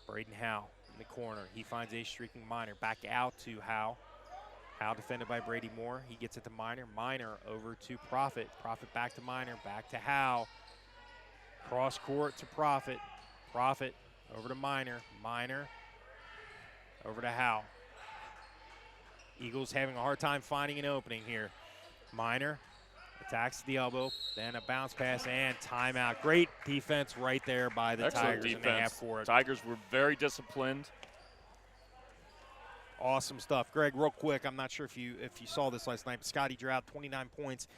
Braden Howell in the corner. He finds a streaking Minor. Back out to Howell. Howell defended by Brady Moore. He gets it to Minor. Minor over to Profit. Profit back to Minor. Back to Howell. Cross court to Profit. Profit over to Minor. Minor over to Howell. Eagles having a hard time finding an opening here. Minor attacks the elbow, then a bounce pass and timeout. Great defense right there by the Tigers in the half court. Tigers were very disciplined. Awesome stuff. Greg, real quick, I'm not sure if you saw this last night, but Scotty Drought, 29 points.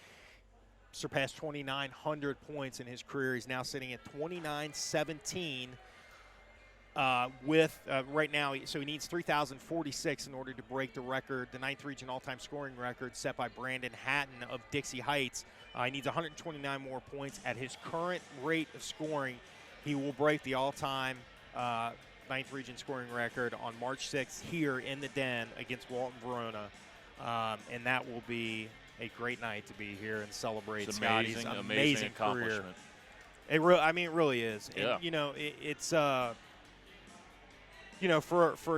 surpassed 2,900 points in his career. He's now sitting at 29-17 right now. So he needs 3,046 in order to break the record, the 9th region all-time scoring record set by Brandon Hatton of Dixie Heights. He needs 129 more points. At his current rate of scoring, he will break the all-time 9th region scoring record on March 6th here in the Den against Walton Verona. And that will be a great night to be here and celebrate Scotty's amazing career. It really is. Yeah. And, it's for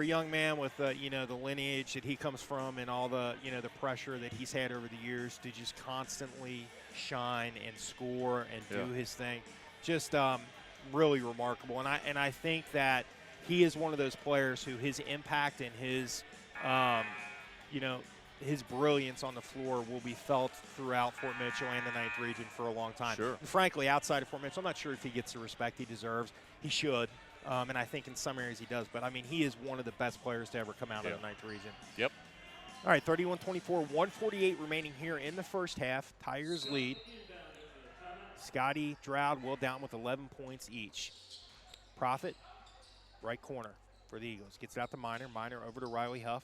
a young man with the lineage that he comes from and all the the pressure that he's had over the years to just constantly shine and score and do his thing, just really remarkable. And I think that he is one of those players who his impact and his his brilliance on the floor will be felt throughout Fort Mitchell and the 9th region for a long time. Sure. And frankly, outside of Fort Mitchell, I'm not sure if he gets the respect he deserves. He should. And I think in some areas he does. But, he is one of the best players to ever come out of the 9th region. Yep. All right, 31-24, 148 remaining here in the first half. Tigers lead. Scotty, Stroud, Will Down with 11 points each. Profit, right corner for the Eagles. Gets it out to Minor. Minor over to Riley Huff.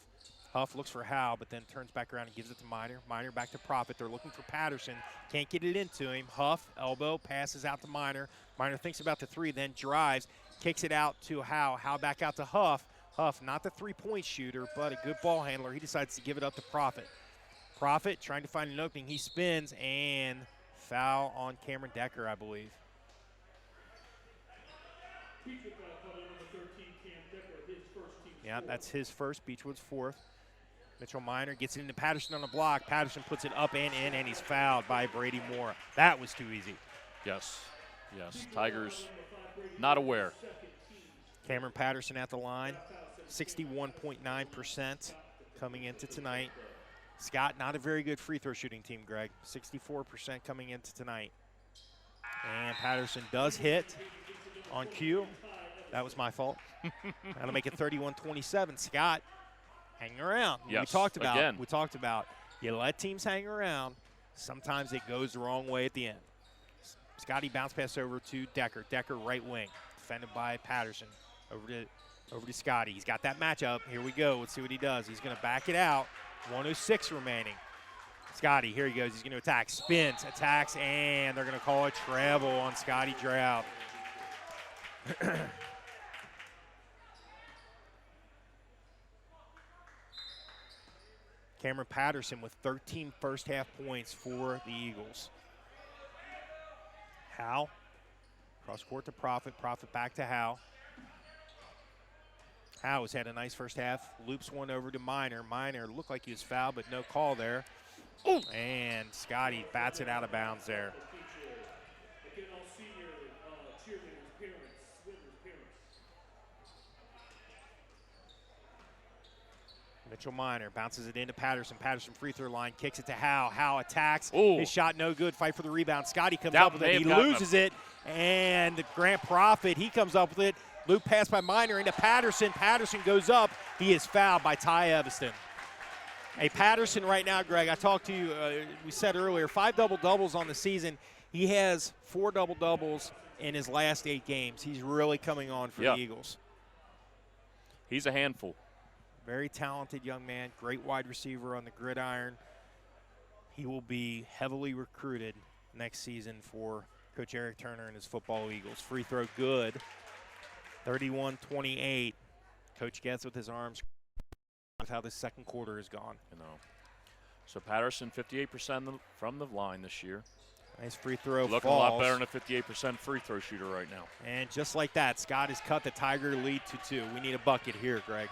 Huff looks for Howe, but then turns back around and gives it to Minor. Minor back to Profit. They're looking for Patterson. Can't get it into him. Huff, elbow, passes out to Minor. Minor thinks about the three, then drives. Kicks it out to Howe. Howe back out to Huff. Huff, not the three-point shooter, but a good ball handler. He decides to give it up to Profit. Profit trying to find an opening. He spins, and foul on Cameron Decker, I believe. Yeah, that's his first. Beechwood's fourth. Mitchell Minor gets it into Patterson on the block. Patterson puts it up and in, and he's fouled by Brady Moore. That was too easy. Yes. Tigers not aware. Cameron Patterson at the line, 61.9% coming into tonight. Scott, not a very good free throw shooting team, Greg. 64% coming into tonight. And Patterson does hit on cue. That was my fault. That'll make it 31-27. Scott hanging around. Yes, we talked about you let teams hang around. Sometimes it goes the wrong way at the end. Scotty bounce pass over to Decker. Decker right wing, defended by Patterson. Over to Scotty. He's got that matchup. Here we go. Let's see what he does. He's going to back it out. 1:06 remaining. Scotty, here he goes. He's going to attack. Spins, attacks, and they're going to call a travel on Scotty Stroud. Cameron Patterson with 13 first-half points for the Eagles. Howe, cross court to Profit. Profit back to Howe. Howe has had a nice first half. Loops one over to Minor. Minor looked like he was fouled, but no call there. Ooh. And Scotty bats it out of bounds there. Mitchell Minor bounces it into Patterson. Patterson free throw line, kicks it to Howe. Howe attacks. Ooh. His shot no good. Fight for the rebound. Scotty comes up with it. He loses it. And Grant Profit, he comes up with it. Loop pass by Minor into Patterson. Patterson goes up. He is fouled by Ty Evanston. Hey, Patterson right now, Greg, I talked to you, we said earlier, 5 double-doubles on the season. He has 4 double-doubles in his last 8 games. He's really coming on for the Eagles. He's a handful. Very talented young man, great wide receiver on the gridiron. He will be heavily recruited next season for Coach Eric Turner and his football Eagles. Free throw good. 31-28. Coach gets with his arms with how the second quarter has gone. So Patterson, 58% from the line this year. Nice free throw. Looking falls. a lot better than a 58% free throw shooter right now. And just like that, Scott has cut the Tiger lead to 2. We need a bucket here, Greg.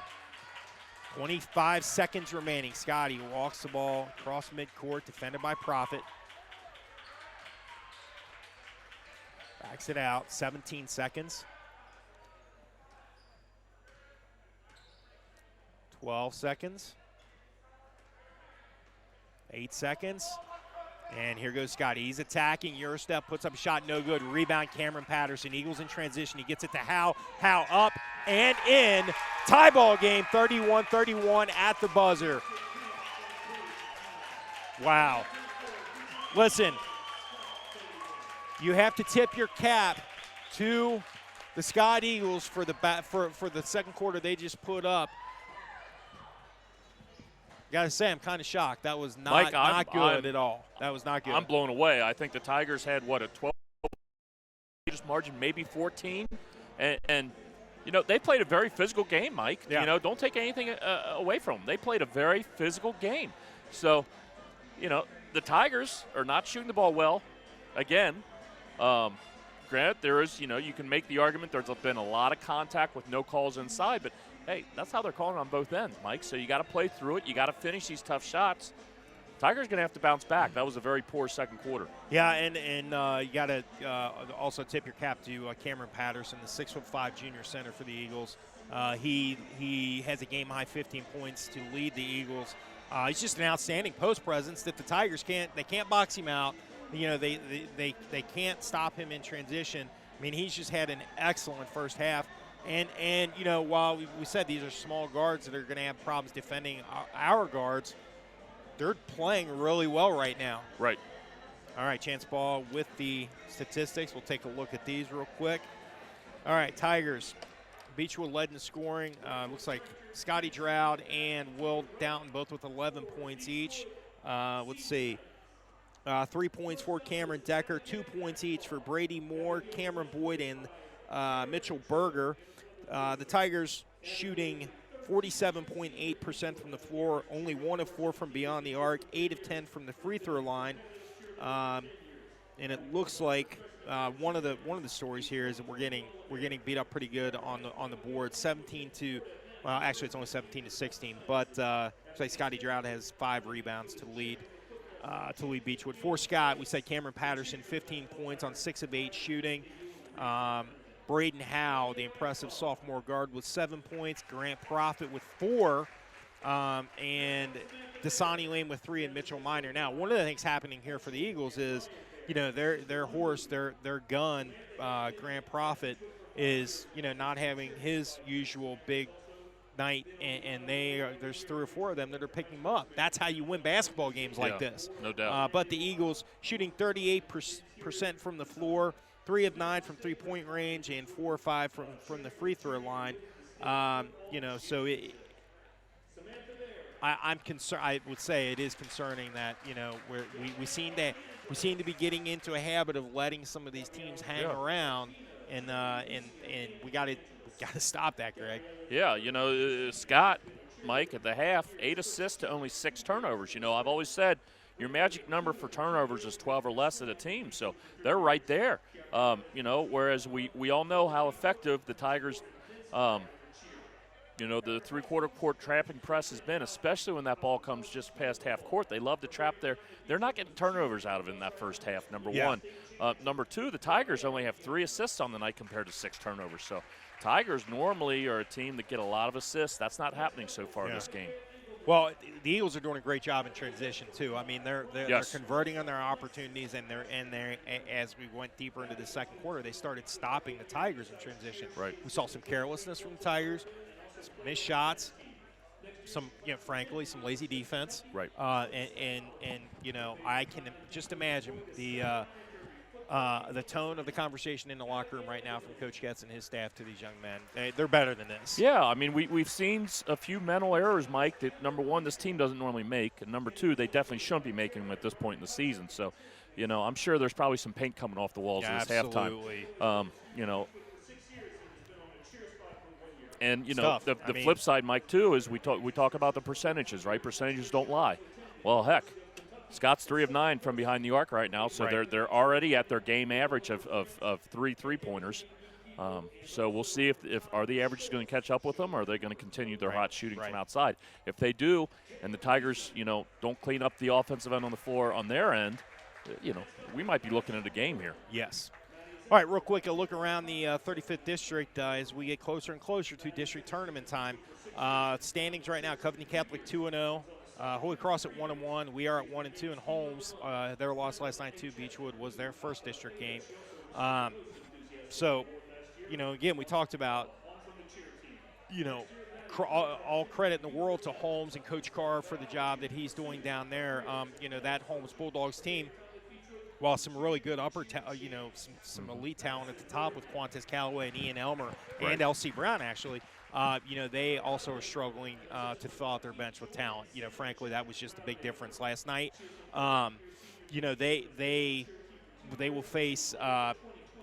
25 seconds remaining. Scotty walks the ball across midcourt, defended by Profit. Backs it out, 17 seconds. 12 seconds. 8 seconds. And here goes Scotty. He's attacking. Eurostep puts up a shot, no good. Rebound, Cameron Patterson. Eagles in transition. He gets it to Howe. Howe up and in. Tie ball game, 31-31 at the buzzer. Wow. Listen, you have to tip your cap to the Scott Eagles for the for the second quarter they just put up. Gotta say, I'm kind of shocked. That was not good at all. That was not good. I'm blown away. I think the Tigers had, a 12 margin, maybe 14. And they played a very physical game, Mike. Yeah. Don't take anything away from them. They played a very physical game. So, the Tigers are not shooting the ball well. Again, granted, there is, you can make the argument there's been a lot of contact with no calls inside, but hey, that's how they're calling on both ends, Mike. So you got to play through it. You got to finish these tough shots. Tigers going to have to bounce back. That was a very poor second quarter. Yeah, and you got to also tip your cap to Cameron Patterson, the 6'5" junior center for the Eagles. He has a game-high 15 points to lead the Eagles. He's just an outstanding post presence that the Tigers can't box him out. They can't stop him in transition. I mean, he's just had an excellent first half. And while we said these are small guards that are going to have problems defending our guards, they're playing really well right now. Right. All right, Chance Ball with the statistics. We'll take a look at these real quick. All right, Tigers. Beechwood led in scoring. Looks like Scotty Drought and Will Downton both with 11 points each. Let's see. 3 points for Cameron Decker, 2 points each for Brady Moore, Cameron Boyd, and Mitchell Berger. The Tigers shooting 47.8% from the floor, only 1 of 4 from beyond the arc, 8 of 10 from the free throw line. And it looks like one of the stories here is that we're getting beat up pretty good on the board, 17 to. Well, actually, it's only 17 to 16. But looks like Scotty Drought has 5 rebounds to lead Beechwood. For Scott, we said Cameron Patterson, 15 points on 6 of 8 shooting. Braden Howe, the impressive sophomore guard, with 7 points. Grant Profit with 4. And Dasani Lane with 3, and Mitchell Minor. Now, one of the things happening here for the Eagles is, their horse, their gun, Grant Profit, is, not having his usual big night, and there's 3 or 4 of them that are picking him up. That's how you win basketball games like this. No doubt. But the Eagles shooting 38% from the floor, 3 of 9 from three-point range, and 4 or 5 from the free throw line. So I'm concerned. I would say it is concerning that we seem to be getting into a habit of letting some of these teams hang around, and we got to stop that, Greg. Yeah, Scott, Mike, at the half, 8 assists to only 6 turnovers. I've always said your magic number for turnovers is 12 or less at a team, so they're right there. Whereas we all know how effective the Tigers, the three-quarter court trapping press has been, especially when that ball comes just past half court. They love to trap there. They're not getting turnovers out of it in that first half, number one. Number two, the Tigers only have 3 assists on the night compared to 6 turnovers. So Tigers normally are a team that get a lot of assists. That's not happening so far in this game. Well, the Eagles are doing a great job in transition too. I mean, they're converting on their opportunities, and they're as we went deeper into the second quarter, they started stopping the Tigers in transition. Right. We saw some carelessness from the Tigers, some missed shots, some frankly some lazy defense. Right. And I can just imagine the tone of the conversation in the locker room right now from Coach Getz and his staff to these young men. They're better than this. Yeah, I mean, we've seen a few mental errors, Mike, that, number one, this team doesn't normally make, and number two, they definitely shouldn't be making them at this point in the season. So, I'm sure there's probably some paint coming off the walls this absolutely. halftime. And, the flip side, Mike, too, is we talk about the percentages, right? Percentages don't lie. Well, heck, Scott's 3 of 9 from behind the arc right now, so they're already at their game average of 3 3-pointers. So we'll see if are the averages going to catch up with them, or are they going to continue their hot shooting from outside. If they do, and the Tigers, don't clean up the offensive end on the floor on their end, we might be looking at a game here. Yes. All right, real quick, a look around the 35th district as we get closer and closer to district tournament time. Standings right now: Covington Catholic 2-0. Holy Cross at 1-1. We are at 1-2. And Holmes, their loss last night to Beechwood was their first district game. So, again, we talked about, all credit in the world to Holmes and Coach Carr for the job that he's doing down there. That Holmes Bulldogs team, while some really good some elite talent at the top with Quantes Callaway and Ian Elmer and L.C. Brown, actually, they also are struggling to fill out their bench with talent. Frankly, that was just a big difference last night. They will face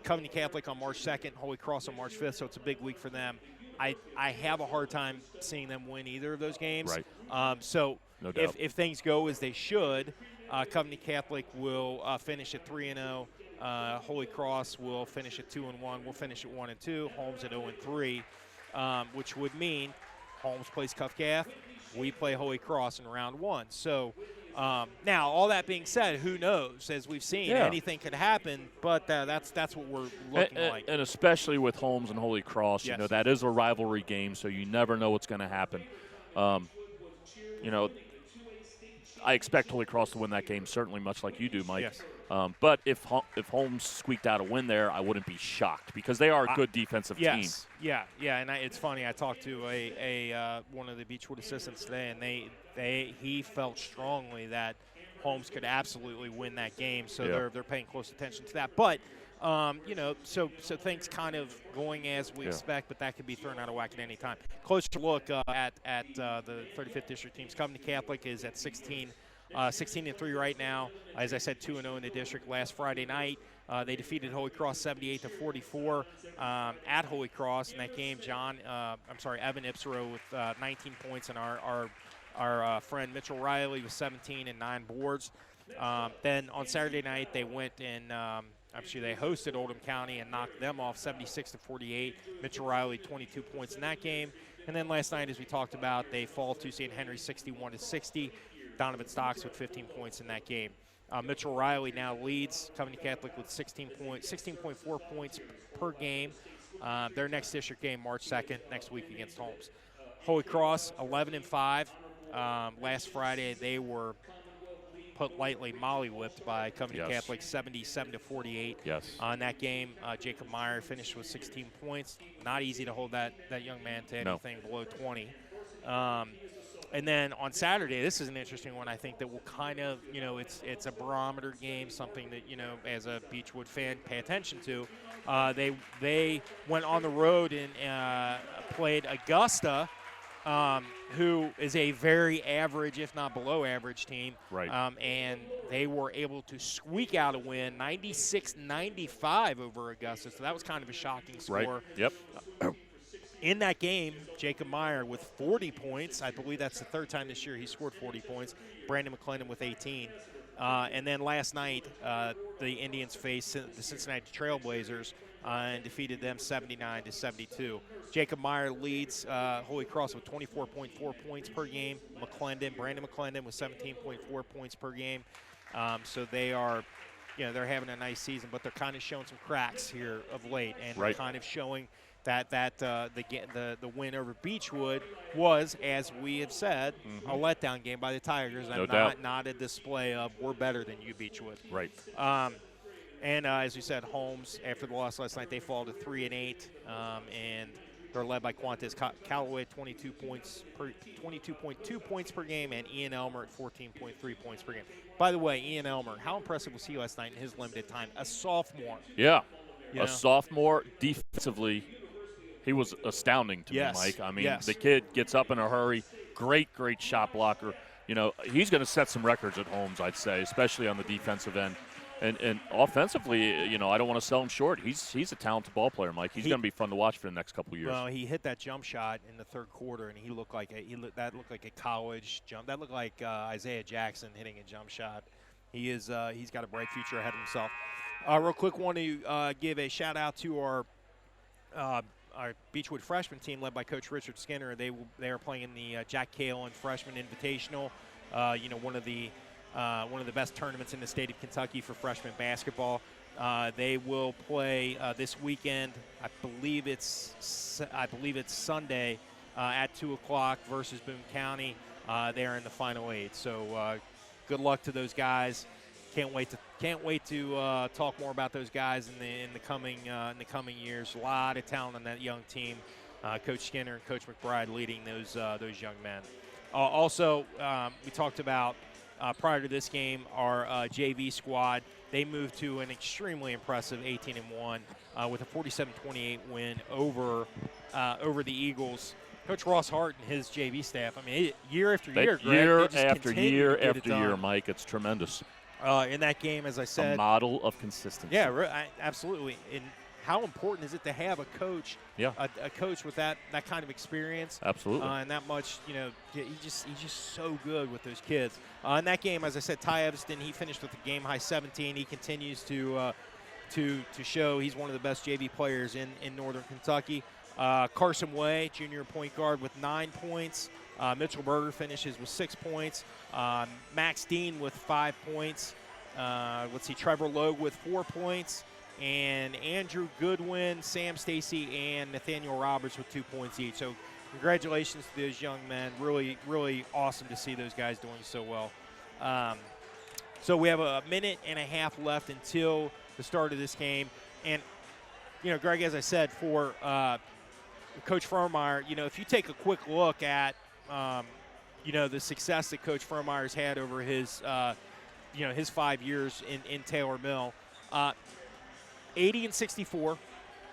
Covenant Catholic on March 2nd, Holy Cross on March 5th, so it's a big week for them. I have a hard time seeing them win either of those games. Right. So no doubt. if things go as they should, Covenant Catholic will finish at 3-0. Holy Cross will finish at 2-1. We'll finish at 1-2. Holmes at 0-3, which would mean Holmes plays Cuff Gath. We play Holy Cross in round 1. So now, all that being said, who knows? As we've seen, anything could happen. But that's what we're looking like. And especially with Holmes and Holy Cross, yes. That is a rivalry game, so you never know what's going to happen. I expect Holy Cross to win that game, certainly, much like you do, Mike. Yes. But if Holmes squeaked out a win there, I wouldn't be shocked because they are a good defensive team. Yeah. And it's funny. I talked to one of the Beechwood assistants today, and he felt strongly that Holmes could absolutely win that game. So they're paying close attention to that. But so things kind of going as we expect, but that could be thrown out of whack at any time. Closer look at the 35th District teams. Covenant Catholic is at 16-3 right now. As I said, 2-0 in the district last Friday night. They defeated Holy Cross 78-44 at Holy Cross in that game. Evan Ipsero with 19 points, and our friend Mitchell Riley with 17 and 9 boards. Then on Saturday night, they went and they hosted Oldham County and knocked them off 76-48. Mitchell Riley 22 points in that game. And then last night, as we talked about, they fall to St. Henry 61-60. Donovan Stocks with 15 points in that game. Mitchell Riley now leads Covenant Catholic with 16.4 points per game. Their next district game, March 2nd, next week against Holmes. Holy Cross 11-5. Last Friday, they were put lightly molly-whipped by Covenant Catholic 77-48. Yes. On that game, Jacob Meyer finished with 16 points. Not easy to hold that young man to anything below 20. And then on Saturday, this is an interesting one. I think that will kind of, it's a barometer game, something that, as a Beechwood fan, pay attention to. They went on the road and played Augusta, who is a very average, if not below average team. Right. And they were able to squeak out a win, 96-95 over Augusta. So that was kind of a shocking score. Right. Yep. In that game, Jacob Meyer with 40 points. I believe that's the third time this year he scored 40 points. Brandon McClendon with 18. And then last night, the Indians faced the Cincinnati Trailblazers and defeated them 79-72. Jacob Meyer leads Holy Cross with 24.4 points per game. Brandon McClendon with 17.4 points per game. So they are, they're having a nice season, but they're kind of showing some cracks here of late, and they're kind of showing that the win over Beechwood was, as we have said, a letdown game by the Tigers, and not a display of we're better than you, Beechwood. Right. And as we said, Holmes, after the loss last night, they fall to 3-8, and they're led by Quantes Callaway at 22.2 points per game, and Ian Elmer at 14.3 points per game. By the way, Ian Elmer, how impressive was he last night in his limited time? A sophomore. Yeah, sophomore. Defensively, he was astounding to me, Mike. I mean, the kid gets up in a hurry. Great shot blocker. He's going to set some records at Holmes, I'd say, especially on the defensive end. And offensively, I don't want to sell him short. He's a talented ball player, Mike. He's going to be fun to watch for the next couple of years. Well, he hit that jump shot in the third quarter, and that looked like a college jump. That looked like Isaiah Jackson hitting a jump shot. He's got a bright future ahead of himself. Real quick, want to give a shout out to our Beechwood freshman team led by Coach Richard Skinner. They are playing in the Jack Kalen Freshman Invitational. One of the best tournaments in the state of Kentucky for freshman basketball. They will play this weekend. I believe it's Sunday at 2:00 versus Boone County. They are in the Final 8. So good luck to those guys. Can't wait to talk more about those guys in the coming years. A lot of talent on that young team. Coach Skinner and Coach McBride leading those young men. Also, we talked about prior to this game, our JV squad, they moved to an extremely impressive 18-1 with a 47-28 win over the Eagles. Coach Ross Hart and his JV staff, I mean, year after year, Greg, year they just after continue year to get after it year, done. Mike, it's tremendous. In that game, as I said, a model of consistency. Yeah, absolutely. And how important is it to have a coach, a coach with that kind of experience, absolutely, and that much, he's just so good with those kids. In that game, as I said, Ty Evanston, he finished with a game high 17. He continues to show he's one of the best JV players in Northern Kentucky. Carson Way, junior point guard, with 9 points. Mitchell Berger finishes with 6 points. Max Dean with 5 points. Trevor Logue with 4 points. And Andrew Goodwin, Sam Stacy, and Nathaniel Roberts with 2 points each. So congratulations to those young men. Really, really awesome to see those guys doing so well. So we have a minute and a half left until the start of this game. And, Greg, as I said, for Coach Fromeyer, if you take a quick look at, the success that Coach Fromeyer's had over his, his 5 years in Taylor Mill, 80-64,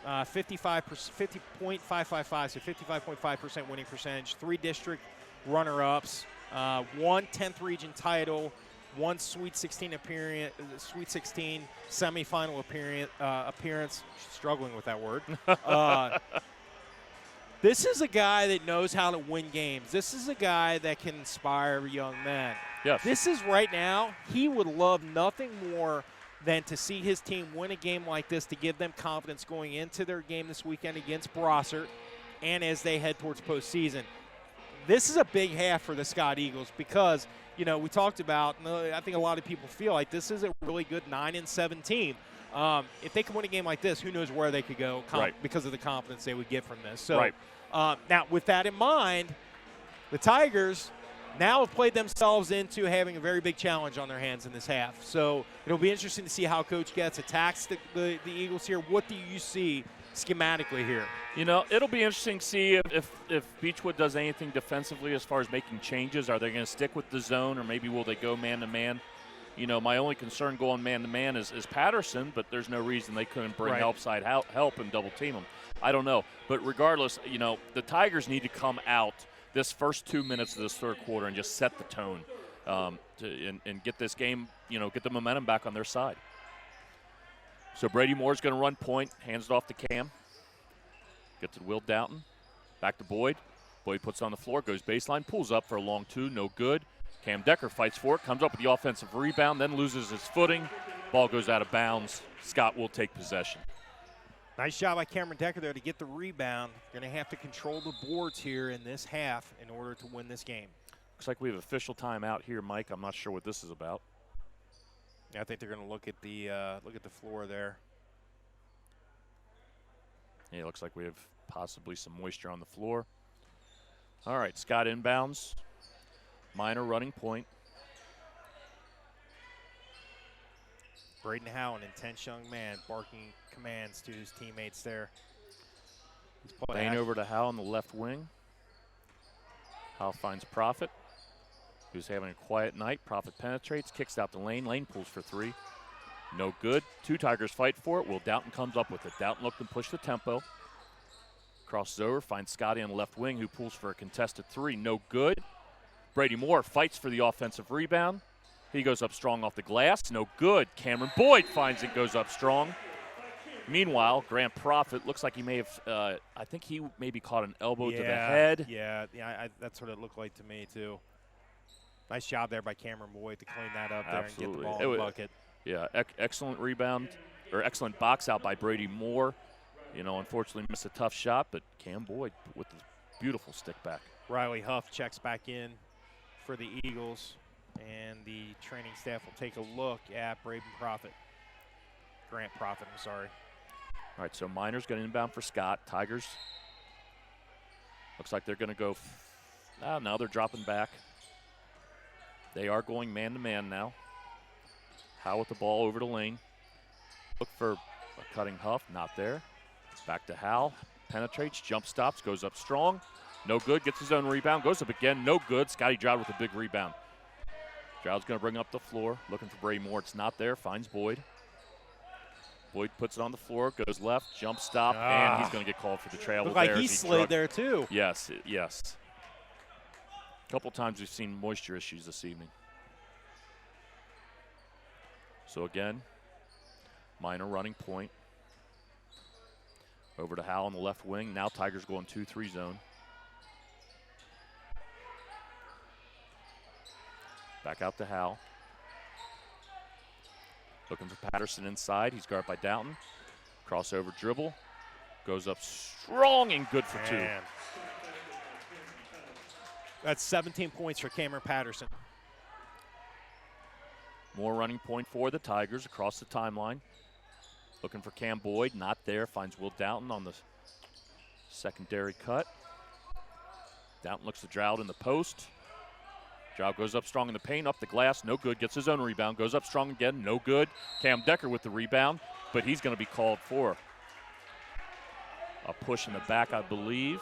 50.555, so 55.5% winning percentage, 3 district runner-ups, 1 10th region title, 1 Sweet 16 appearance, Sweet 16 semifinal appearance. Struggling with that word. This is a guy that knows how to win games. This is a guy that can inspire young men. Yes. This is right now, he would love nothing more than to see his team win a game like this, to give them confidence going into their game this weekend against Brossart and as they head towards postseason. This is a big half for the Scott Eagles because, we talked about, and I think a lot of people feel like this is a really good 9-7 team. If they can win a game like this, who knows where they could go because of the confidence they would get from this. So now with that in mind, the Tigers now have played themselves into having a very big challenge on their hands in this half. So it'll be interesting to see how Coach Getz attacks the Eagles here. What do you see schematically here? It'll be interesting to see if Beechwood does anything defensively as far as making changes. Are they going to stick with the zone, or maybe will they go man-to-man? My only concern going man-to-man is Patterson, but there's no reason they couldn't bring help and double-team him. I don't know. But regardless, the Tigers need to come out this first 2 minutes of this third quarter and just set the tone and get this game, get the momentum back on their side. So Brady Moore's going to run point, hands it off to Cam. Gets to Will Doughton. Back to Boyd. Boyd puts it on the floor, goes baseline, pulls up for a long 2, no good. Cam Decker fights for it, comes up with the offensive rebound, then loses his footing. Ball goes out of bounds. Scott will take possession. Nice job by Cameron Decker there to get the rebound. Going to have to control the boards here in this half in order to win this game. Looks like we have official timeout here, Mike. I'm not sure what this is about. Yeah, I think they're going to look at the floor there. Yeah, it looks like we have possibly some moisture on the floor. All right, Scott inbounds. Minor running point. Braden Howe, an intense young man, barking commands to his teammates there. Lane over to Howe on the left wing. Howe finds Profit, who's having a quiet night. Profit penetrates, kicks out the lane. Lane pulls for 3. No good. 2 Tigers fight for it. Will Doughton comes up with it. Doughton looked and pushed the tempo. Crosses over, finds Scotty on the left wing, who pulls for a contested 3. No good. Brady Moore fights for the offensive rebound. He goes up strong off the glass. No good. Cameron Boyd finds it, goes up strong. Meanwhile, Grant Profit looks like he may have, I think he maybe caught an elbow to the head. Yeah, that's what it looked like to me, too. Nice job there by Cameron Boyd to clean that up there and get the ball in the bucket. Yeah, excellent rebound, or excellent box out by Brady Moore. Unfortunately missed a tough shot, but Cam Boyd with the beautiful stick back. Riley Huff checks back in for the Eagles, and the training staff will take a look at Grant Profit, I'm sorry. All right, so Minor's going to inbound for Scott. Tigers, looks like they're going to go, now they're dropping back. They are going man-to-man now. Howe with the ball over to Lane. Look for a cutting Huff, not there. Back to Howe, penetrates, jump stops, goes up strong. No good, gets his own rebound, goes up again, no good. Scotty Drought with a big rebound. Stroud's going to bring up the floor, looking for Brady Moore. It's not there, finds Boyd. Boyd puts it on the floor, goes left, jump stop, and he's going to get called for the travel Looked there. like he slid there, too. Yes, yes. A couple times we've seen moisture issues this evening. So again, Minor running point. Over to Howell on the left wing. Now Tigers going 2-3 zone. Back out to Howell. Looking for Patterson inside. He's guarded by Doughton. Crossover dribble. Goes up strong and good for two. That's 17 points for Cameron Patterson. More running point for the Tigers across the timeline. Looking for Cam Boyd. Not there. Finds Will Doughton on the secondary cut. Doughton looks to Stroud in the post. Stroud goes up strong in the paint, up the glass, no good. Gets his own rebound, goes up strong again, no good. Cam Decker with the rebound, but he's going to be called for a push in the back, I believe.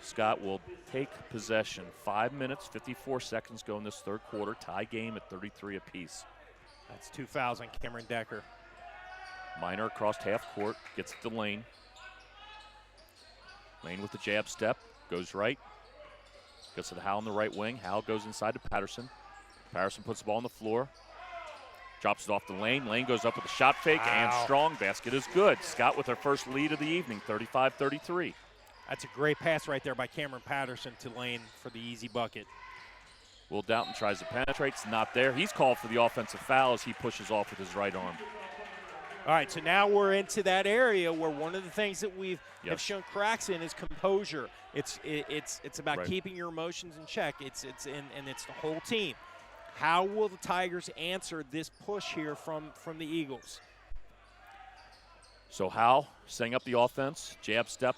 Scott will take possession. 5 minutes, 54 seconds go in this third quarter. Tie game at 33 apiece. That's 2 fouls on Cameron Decker. Minor across half court, gets to Lane. Lane with the jab step, goes right. Gets to the Howell on the right wing. Howell goes inside to Patterson. Patterson puts the ball on the floor. Drops it off the Lane. Lane goes up with a shot fake and strong. Basket is good. Scott with their first lead of the evening, 35-33. That's a great pass right there by Cameron Patterson to Lane for the easy bucket. Will Doughton tries to penetrate. It's not there. He's called for the offensive foul as he pushes off with his right arm. All right, so now we're into that area where one of the things that we've have shown cracks in is composure. It's about keeping your emotions in check. It's the whole team. How will the Tigers answer this push here from the Eagles? So Howell setting up the offense. Jab step,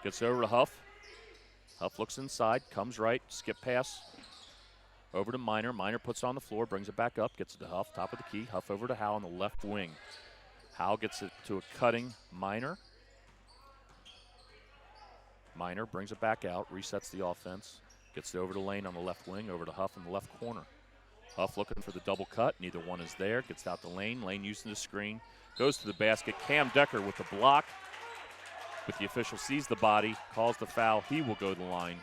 gets over to Huff. Huff looks inside, comes right, skip pass over to Minor. Minor puts it on the floor, brings it back up, gets it to Huff, top of the key. Huff over to Howell on the left wing. Howell gets it to a cutting Minor. Minor brings it back out, resets the offense, gets it over to Lane on the left wing, over to Huff in the left corner. Huff looking for the double cut, neither one is there, gets out to Lane. Lane using the screen, goes to the basket. Cam Decker with the block, but the official sees the body, calls the foul. He will go to the line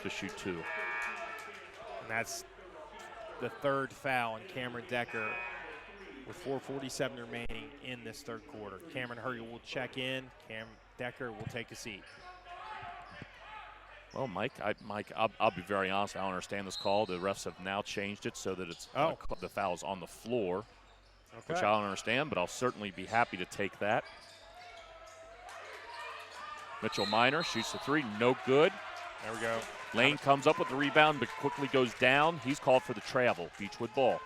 to shoot two. And that's the third foul on Cameron Decker with 4:47 remaining in this third quarter. Cameron Hurley will check in. Cam Decker will take a seat. Well, Mike, I'll be very honest. I don't understand this call. The refs have now changed it so that it's the foul's on the floor, which I don't understand, but I'll certainly be happy to take that. Mitchell Minor shoots the three, no good. There we go. Lane comes up with the rebound, but quickly goes down. He's called for the travel. Beechwood ball.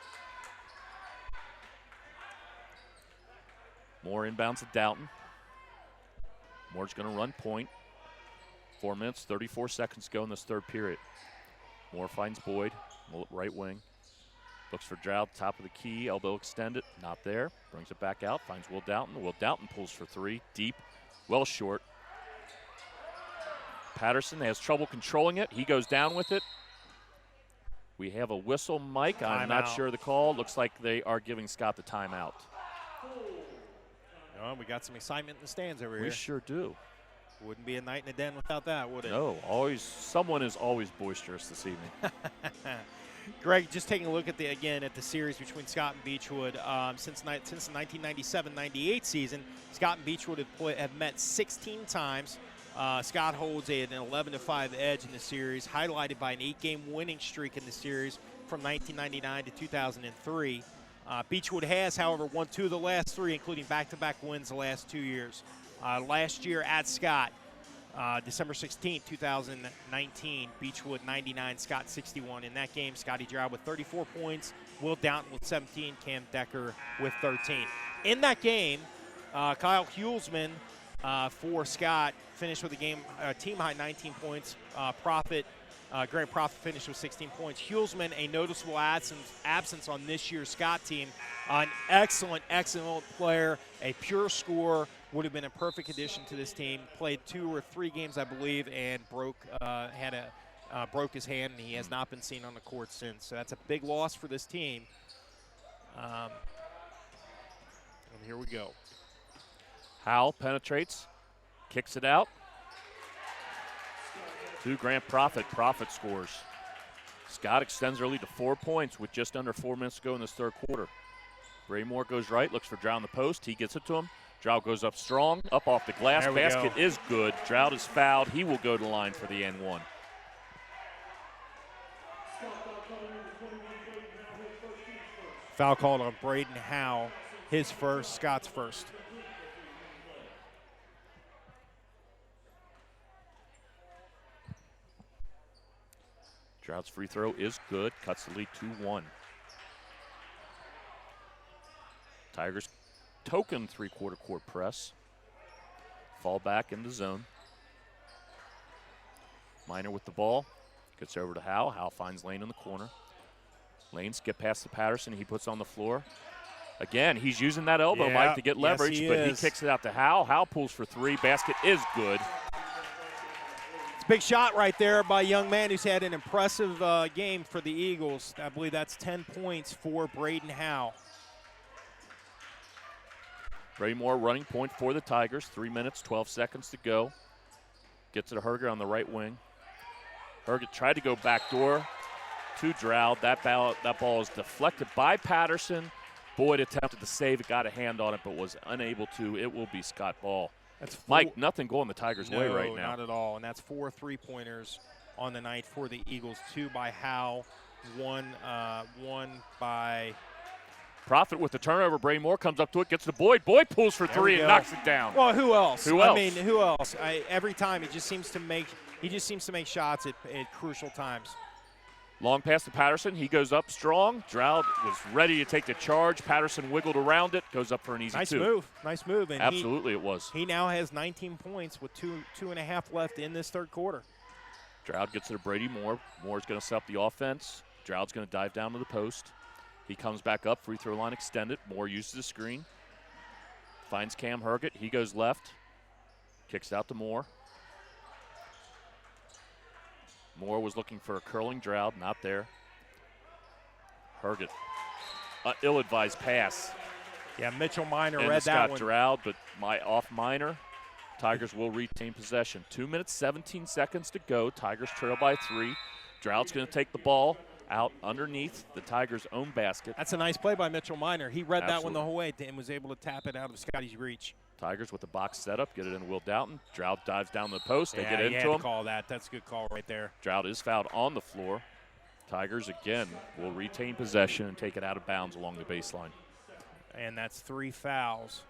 Moore inbounds to Doughton. Moore's going to run point. 4 minutes, 34 seconds to go in this third period. Moore finds Boyd, right wing. Looks for Stroud, top of the key, elbow extended, not there. Brings it back out, finds Will Doughton. Will Doughton pulls for three, deep, well short. Patterson has trouble controlling it. He goes down with it. We have a whistle, Mike. I'm not sure of the call. Looks like they are giving Scott the timeout. Oh, we got some excitement in the stands over here. We sure do. Wouldn't be a night in the den without that, would it? No, someone is always boisterous this evening. Greg, just taking a look at the series between Scott and Beechwood. Since the 1997-98 season, Scott and Beechwood have met 16 times. Scott holds an 11-5 edge in the series, highlighted by an 8-game winning streak in the series from 1999 to 2003. Beechwood has, however, won 2 of the last 3, including back-to-back wins the last 2 years. Last year at Scott, December 16, 2019, Beechwood 99, Scott 61. In that game, Scotty Stroud with 34 points, Will Doughton with 17, Cam Decker with 13. In that game, Kyle Hulsman for Scott finished with a team-high 19 points. Grant Profit finished with 16 points. Hulsman, a noticeable absence on this year's Scott team. An excellent player, a pure scorer, would have been a perfect addition to this team. Played 2 or 3 games, I believe, and had broke his hand, and he has not been seen on the court since. So that's a big loss for this team. And here we go. Howell penetrates, kicks it out. To Grant Profit. Profit scores. Scott extends their lead to 4 points with just under 4 minutes to go in this third quarter. Braymore goes right, looks for Drow on the post. He gets it to him. Drow goes up strong, up off the glass. Basket is good. Drow is fouled. He will go to the line for the N1. Foul called on Braden Howe. His first, Scott's first. Droud's free throw is good. Cuts the lead 2-1. Tigers token three-quarter court press. Fall back in the zone. Minor with the ball. Gets over to Howe. Howe finds Lane in the corner. Lane skip past to Patterson. He puts on the floor. Again, he's using that elbow, Mike, to get leverage, but he kicks it out to Howe. Howe pulls for three. Basket is good. It's a big shot right there by a young man who's had an impressive game for the Eagles. I believe that's 10 points for Braden Howe. Braymore running point for the Tigers. 3 minutes, 12 seconds to go. Gets it to Herger on the right wing. Herger tried to go backdoor to Droud. That ball is deflected by Patterson. Boyd attempted to save it, got a hand on it, but was unable to. It will be Scott ball. Mike, nothing going the Tigers' way right now. No, not at all. And that's 4 3-pointers on the night for the Eagles. 2 by Howe, one by Profit with the turnover. Braymore comes up to it, gets to Boyd. Boyd pulls for three and knocks it down. Well, who else? Who else? I mean, who else? Every time he just seems to make shots at crucial times. Long pass to Patterson. He goes up strong. Droud was ready to take the charge. Patterson wiggled around it. Goes up for an easy two. Nice move. And absolutely it was. He now has 19 points with 2.5 left in this third quarter. Droud gets it to Brady Moore. Moore's going to set up the offense. Droud's going to dive down to the post. He comes back up. Free throw line extended. Moore uses the screen. Finds Cam Herget. He goes left. Kicks it out to Moore. Moore was looking for a curling Droud, not there. Herget, ill-advised pass. Yeah, Mitchell Minor and read that one. Droud, but off Minor. Tigers will retain possession. 2 minutes, 17 seconds to go. Tigers trail by 3. Droud's going to take the ball out underneath the Tigers' own basket. That's a nice play by Mitchell Minor. He read that one the whole way and was able to tap it out of Scotty's reach. Tigers with the box set up, get it in Will Doughton. Droud dives down the post. They get into him. him. Call that. That's a good call right there. Droud is fouled on the floor. Tigers again will retain possession and take it out of bounds along the baseline. And that's 3 fouls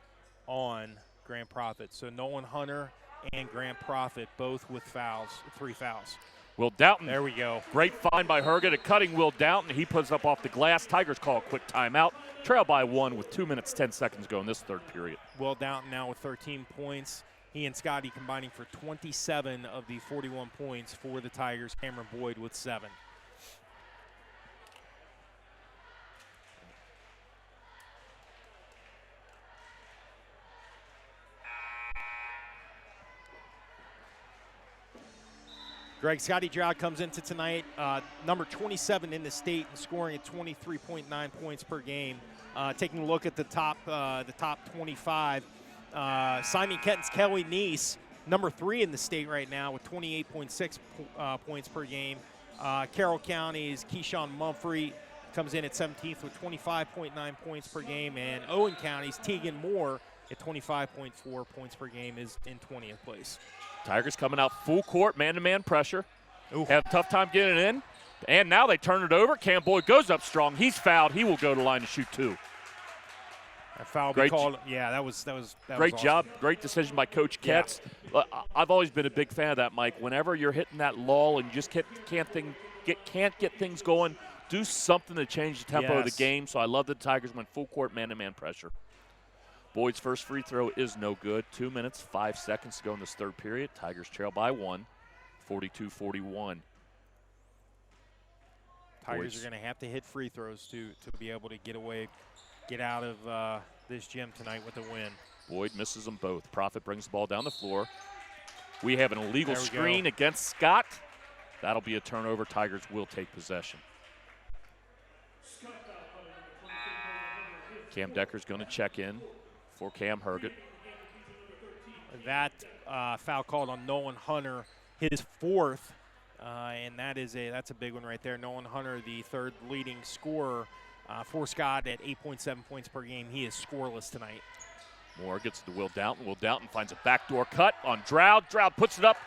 on Grant Profit. So Nolan Hunter and Grant Profit both with fouls, 3 fouls. Will Doughton. There we go. Great find by Herget at cutting Will Doughton. He puts up off the glass. Tigers call a quick timeout. Trail by 1 with 2 minutes, 10 seconds to go in this third period. Will Doughton now with 13 points. He and Scotty combining for 27 of the 41 points for the Tigers. Cameron Boyd with 7. Greg, Scotty Droud comes into tonight, number 27 in the state and scoring at 23.9 points per game. Taking a look at the top 25, Simon Kenton's Kelly Neese, number 3 in the state right now with 28.6 points per game. Carroll County's Keyshawn Mumphrey comes in at 17th with 25.9 points per game, and Owen County's Tegan Moore at 25.4 points per game is in 20th place. Tigers coming out full court, man-to-man pressure. Have a tough time getting it in. And now they turn it over. Cam Boyd goes up strong. He's fouled. He will go to line to shoot 2. That foul be called. Yeah, that was great awesome. job. Great decision by Coach Ketz. Yeah. I've always been a big fan of that, Mike. Whenever you're hitting that lull and you just can't get things going, do something to change the tempo of the game. So I love that the Tigers went full court man-to-man pressure. Boyd's first free throw is no good. 2 minutes, 5 seconds to go in this third period. Tigers trail by 1, 42-41. Tigers are going to have to hit free throws to be able to get out of this gym tonight with a win. Boyd misses them both. Profit brings the ball down the floor. We have an illegal screen against Scott. That'll be a turnover. Tigers will take possession. Cam Decker's going to check in for Cam Herget. That foul called on Nolan Hunter, his fourth, and that's a big one right there. Nolan Hunter, the third leading scorer for Scott at 8.7 points per game. He is scoreless tonight. Moore gets it to Will Doughton. Will Doughton finds a backdoor cut on Drought. Drought puts it up,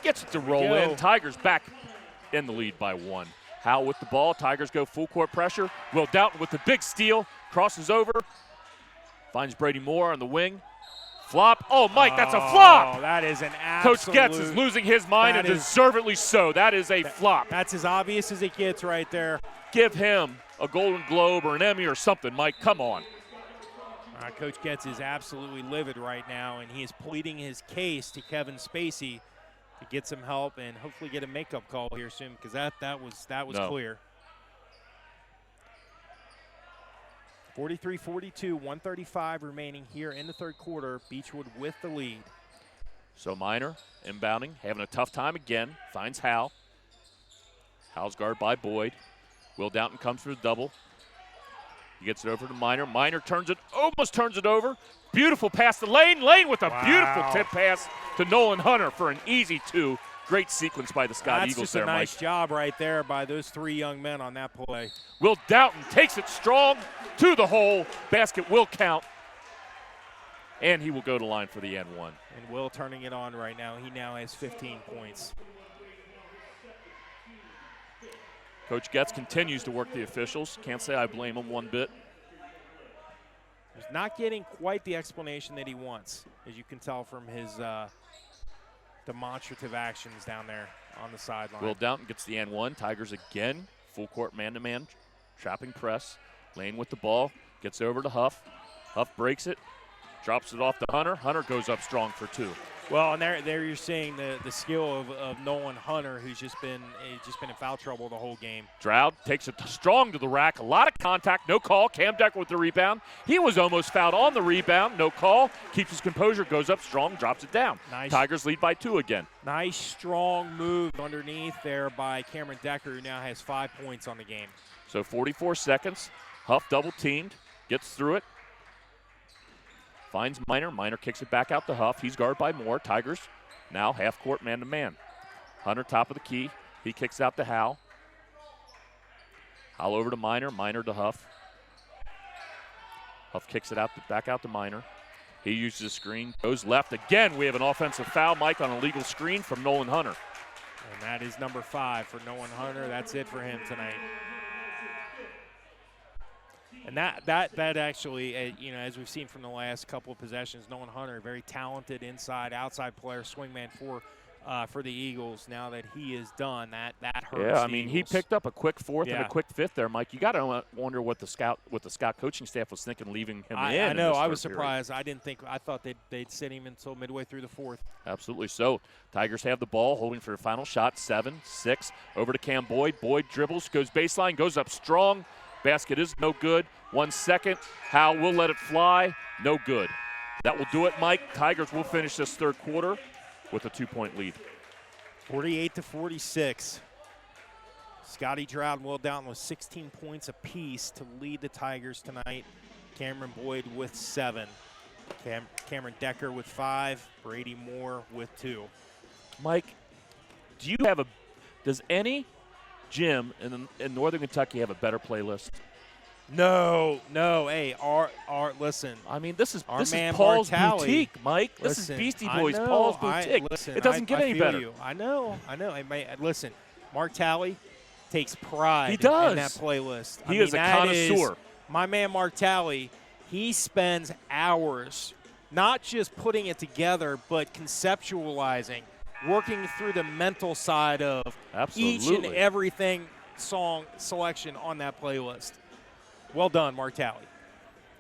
gets it to roll in. Tigers back in the lead by 1. Howell with the ball. Tigers go full court pressure. Will Doughton with the big steal. Crosses over. Finds Brady Moore on the wing. Flop. Oh, Mike, that's a flop. That is an absolute. Coach Getz is losing his mind, and deservedly so. That is a flop. That's as obvious as it gets right there. Give him a Golden Globe or an Emmy or something, Mike. Come on. Coach Getz is absolutely livid right now, and he is pleading his case to Kevin Spacey to get some help and hopefully get a makeup call here soon, because that was clear. 43-42, 135 remaining here in the third quarter. Beechwood with the lead. So Minor inbounding, having a tough time again. Finds Howell. Howell's guarded by Boyd. Will Doughton comes for the double. He gets it over to Minor. Minor almost turns it over. Beautiful pass to Lane. Lane with a beautiful tip pass to Nolan Hunter for an easy 2. Great sequence by the Scott Eagles there, Mike. That's just a nice job right there by those 3 young men on that play. Will Doughton takes it strong to the hole. Basket will count. And he will go to line for the N1. And Will turning it on right now. He now has 15 points. Coach Getz continues to work the officials. Can't say I blame him one bit. He's not getting quite the explanation that he wants, as you can tell from his demonstrative actions down there on the sideline. Will Doughton gets the N1. Tigers again, full court man-to-man, trapping press. Lane with the ball, gets over to Huff. Huff breaks it, drops it off to Hunter. Hunter goes up strong for 2. Well, and there you're seeing the skill of Nolan Hunter, who's just been in foul trouble the whole game. Drought takes it strong to the rack. A lot of contact, no call. Cam Decker with the rebound. He was almost fouled on the rebound, no call. Keeps his composure, goes up strong, drops it down. Nice. Tigers lead by 2 again. Nice, strong move underneath there by Cameron Decker, who now has 5 points on the game. So 44 seconds. Huff double teamed, gets through it. Finds Minor. Minor kicks it back out to Huff. He's guarded by Moore. Tigers now half court man-to-man. Hunter top of the key. He kicks out to Howell. Howell over to Minor. Minor to Huff. Huff kicks it back out to Minor. He uses a screen. Goes left. Again, we have an offensive foul, Mike, on a legal screen from Nolan Hunter. And that is number 5 for Nolan Hunter. That's it for him tonight. And that actually, as we've seen from the last couple of possessions, Nolan Hunter, very talented inside, outside player, swingman for the Eagles. Now that he is done, that hurts. Yeah, I Eagles. mean, he picked up a quick 4th and a quick 5th there, Mike. You got to wonder what the Scott coaching staff was thinking, leaving him in. I know. I was period. surprised. I thought they'd sit him until midway through the 4th. Absolutely. So Tigers have the ball, holding for the final shot. 7, 6 over to Cam Boyd. Boyd dribbles, goes baseline, goes up strong. Basket is no good. 1 second. Howell will let it fly. No good. That will do it, Mike. Tigers will finish this third quarter with a 2-point lead. 48-46. Scotty Drought and Will Doughton with 16 points apiece to lead the Tigers tonight. Cameron Boyd with 7. Cameron Decker with 5. Brady Moore with 2. Mike, does any gym in Northern Kentucky have a better playlist? No. Hey, listen. I mean, this is man Paul's Martelli. Boutique, Mike. This is Beastie Boys, Paul's Boutique. It doesn't get any better. I know. Listen, Mark Talley takes pride He does. in that playlist. He is a connoisseur. My man Mark Talley, he spends hours not just putting it together, but conceptualizing, working through the mental side of each and everything song selection on that playlist. Well done, Mark Talley.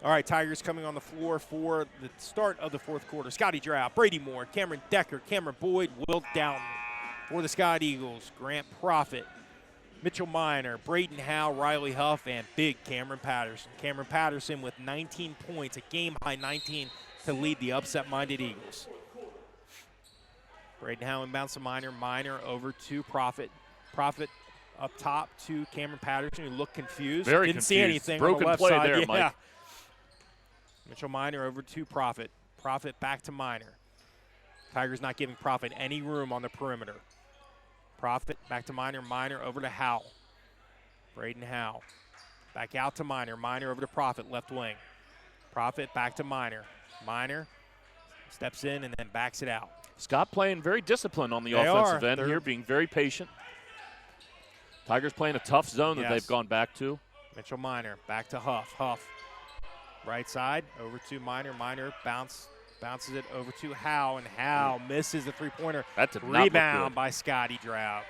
All right, Tigers coming on the floor for the start of the fourth quarter. Scotty Drought, Brady Moore, Cameron Decker, Cameron Boyd, Will Doughton. For the Scott Eagles, Grant Profit, Mitchell Minor, Braden Howe, Riley Huff, and big Cameron Patterson. Cameron Patterson with 19 points, a game-high 19 to lead the upset-minded Eagles. Braden Howe inbounds to Minor. Minor over to Profit. Profit up top to Cameron Patterson, who looked confused. Very Didn't confused. see anything Broken on the left play side. there, yeah. Mike. Mitchell Minor over to Profit. Profit back to Minor. Tigers not giving Profit any room on the perimeter. Profit back to Minor. Minor over to Howe. Braden Howe. Back out to Minor. Minor over to Profit, left wing. Profit back to Minor. Minor steps in and then backs it out. Scott playing very disciplined on the offensive end here, being very patient. Tigers playing a tough zone that they've gone back to. Mitchell Minor back to Huff. Huff right side over to Minor. Minor bounces it over to Howe, and Howe misses the three-pointer. That did not look Rebound good by Scotty Drought.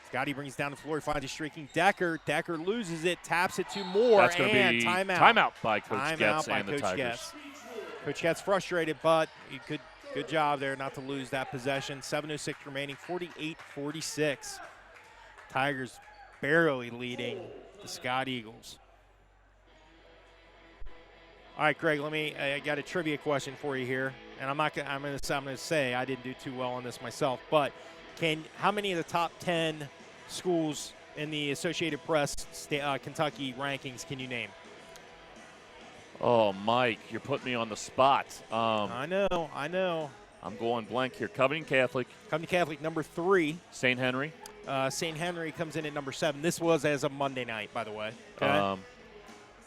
Scotty brings down the floor. He finds a streaking Decker. Decker loses it, taps it to Moore, That's going to be timeout. By Coach Getz and the Tigers. Getz. Coach Getz frustrated, but he could. Good job there not to lose that possession. 7:06 remaining, 48-46. Tigers barely leading the Scott Eagles. All right, Greg, I got a trivia question for you here. And I'm going to say I didn't do too well on this myself, but how many of the top 10 schools in the Associated Press Kentucky rankings can you name? Oh, Mike, you're putting me on the spot. I know. I'm going blank here. Covington Catholic. Covington Catholic, number 3. St. Henry. St. Henry comes in at number 7. This was as of Monday night, by the way. Okay?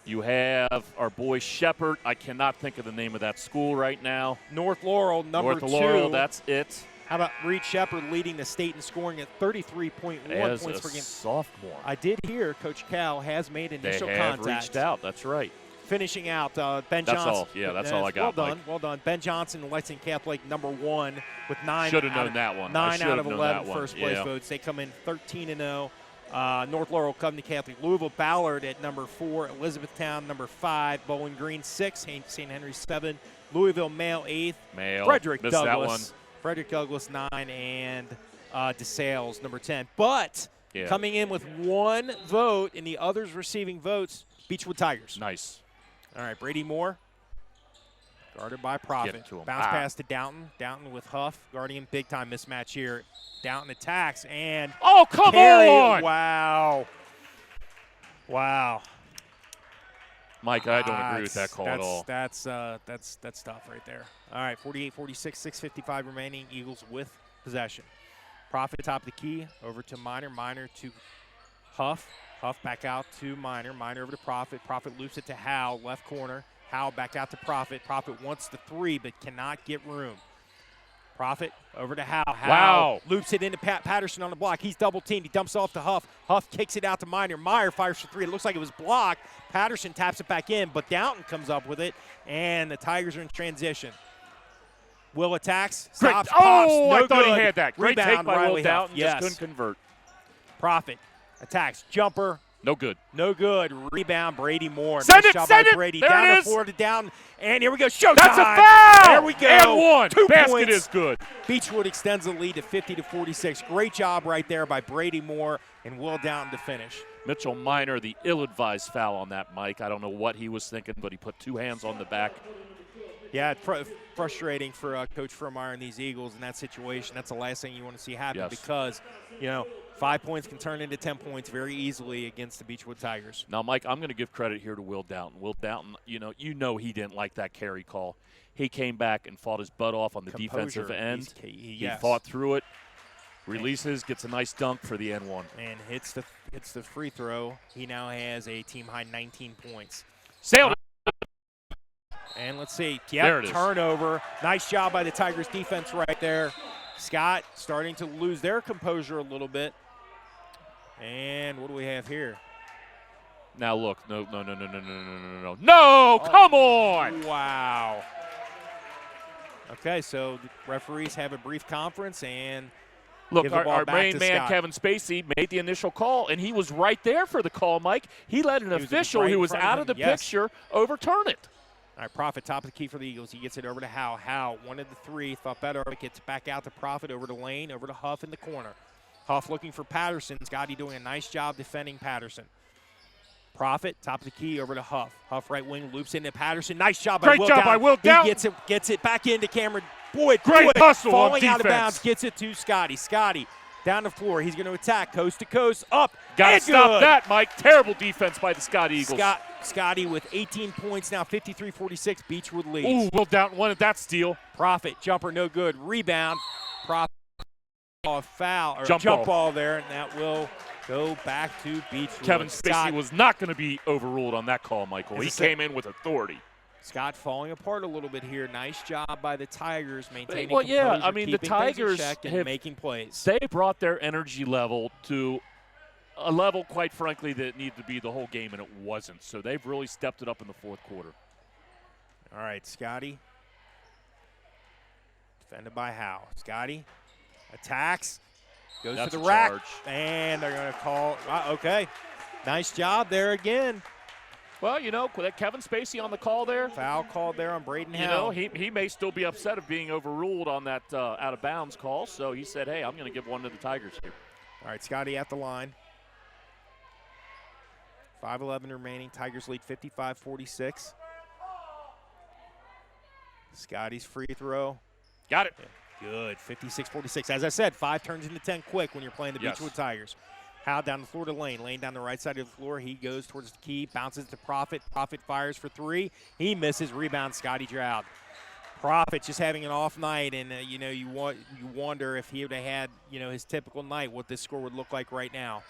You have our boy Shepherd. I cannot think of the name of that school right now. North Laurel, number 2. North Laurel, that's it. How about Reed Shepherd leading the state in scoring at 33.1 as points per game? Sophomore. I did hear Coach Cal has made initial contact. They have reached out. That's right. Finishing out, Ben Johnson. That's all. Yeah, that's all I got. Well done, Mike. well done. Ben Johnson, Lexington Catholic, number 1 with 9. Should have known that one. 9 out of 11 first place votes. They come in 13-0. North Laurel, Covington Catholic, Louisville Ballard at number 4, Elizabethtown number 5, Bowling Green 6, St. Henry 7, Louisville Male 8th, Frederick Douglass 9, and DeSales number 10. But coming in with 1 vote and the others receiving votes, Beechwood Tigers. Nice. All right, Brady Moore, guarded by Profit. Bounce pass to Downton. Downton with Huff, guarding him. Big time mismatch here. Downton attacks and come on! Wow. Mike, I don't agree with that call at all. That's tough right there. All right, 48-46, 6:55 remaining. Eagles with possession. Profit top of the key over to Minor. Minor to Huff. Huff back out to Minor. Minor over to Profit. Profit loops it to Howe, left corner. Howe back out to Profit. Profit wants the 3 but cannot get room. Profit over to Howe. Howe loops it into Patterson on the block. He's double teamed. He dumps off to Huff. Huff kicks it out to Minor. Meyer fires for 3. It looks like it was blocked. Patterson taps it back in, but Downton comes up with it, and the Tigers are in transition. Will attacks. Stops. Pops. No I thought good. he had that. Great Rebound, take by Riley Will Downton. Huff. Just couldn't convert. Profit attacks. Jumper. No good. No good. Rebound, Brady Moore. Send nice it, job send by it. Brady. There down it the is. floor to down. And here we go. Showtime. That's a foul. There we go. And 1. 2 Basket points. is good. Beechwood extends the lead to 50-46. Great job right there by Brady Moore and Will Downton to finish. Mitchell Minor, the ill-advised foul on that, Mike. I don't know what he was thinking, but he put 2 hands on the back. Yeah, frustrating for Coach Fromeyer and these Eagles in that situation. That's the last thing you want to see happen because, 5 points can turn into 10 points very easily against the Beechwood Tigers. Now, Mike, I'm going to give credit here to Will Downton. Will Downton, you know he didn't like that carry call. He came back and fought his butt off on the defensive end. He fought through it, releases, gets a nice dunk for the N1. And hits the free throw. He now has a team-high 19 points. Sailed it. And let's see. There it is. Turnover. Nice job by the Tigers defense right there. Scott starting to lose their composure a little bit. And what do we have here? Now look, no, come on! Wow. Okay, so the referees have a brief conference and look, our main man Scott. Kevin Spacey made the initial call, and he was right there for the call, Mike. He let an official who was out of the picture overturn it. All right, Profit, top of the key for the Eagles. He gets it over to Howe. Howe wanted the 3, thought better. Gets back out to Profit, over to Lane, over to Huff in the corner. Huff looking for Patterson. Scotty doing a nice job defending Patterson. Profit, top of the key, over to Huff. Huff right wing, loops into Patterson. Nice job by Will Downton. Great job by Will Downton. He gets it back into Cameron Boyd, Great hustle on falling out of defense. bounds, gets it to Scotty. Scotty down the floor. He's going to attack coast to coast, up. Got to and stop good. that, Mike. Terrible defense by the Scott Eagles. Scotty with 18 points now, 53-46. Beechwood leads. Ooh, Will Downton wanted that steal. Profit, jumper, no good. Rebound. Profit, foul, or Jump ball there, and that will go back to Beechwood. Kevin Spacey was not going to be overruled on that call, Michael. He came in with authority. Scott falling apart a little bit here. Nice job by the Tigers maintaining Well, yeah, composure, I mean, the keeping things in Tigers check and making plays. They brought their energy level to a level, quite frankly, that needed to be the whole game, and it wasn't. So they've really stepped it up in the fourth quarter. All right, Scotty. Defended by Howe. Scotty attacks, goes to the rack, and they're going to call. Okay, nice job there again. Well, you know, that Kevin Spacey on the call there. Foul called there on Braden Howe. You know, he may still be upset of being overruled on that out-of-bounds call. So he said, hey, I'm going to give one to the Tigers here. All right, Scotty at the line. 5:11 remaining. Tigers lead 55-46. Scotty's free throw. Got it. Yeah, good. 56-46. As I said, 5 turns into 10 quick when you're playing the Beechwood Tigers. Howe down the floor to Lane. Lane down the right side of the floor. He goes towards the key, bounces to Profit. Profit fires for 3. He misses. Rebound, Scotty Droud. Profit just having an off night, and you know, you wonder if he would have had, you know, his typical night, what this score would look like right now.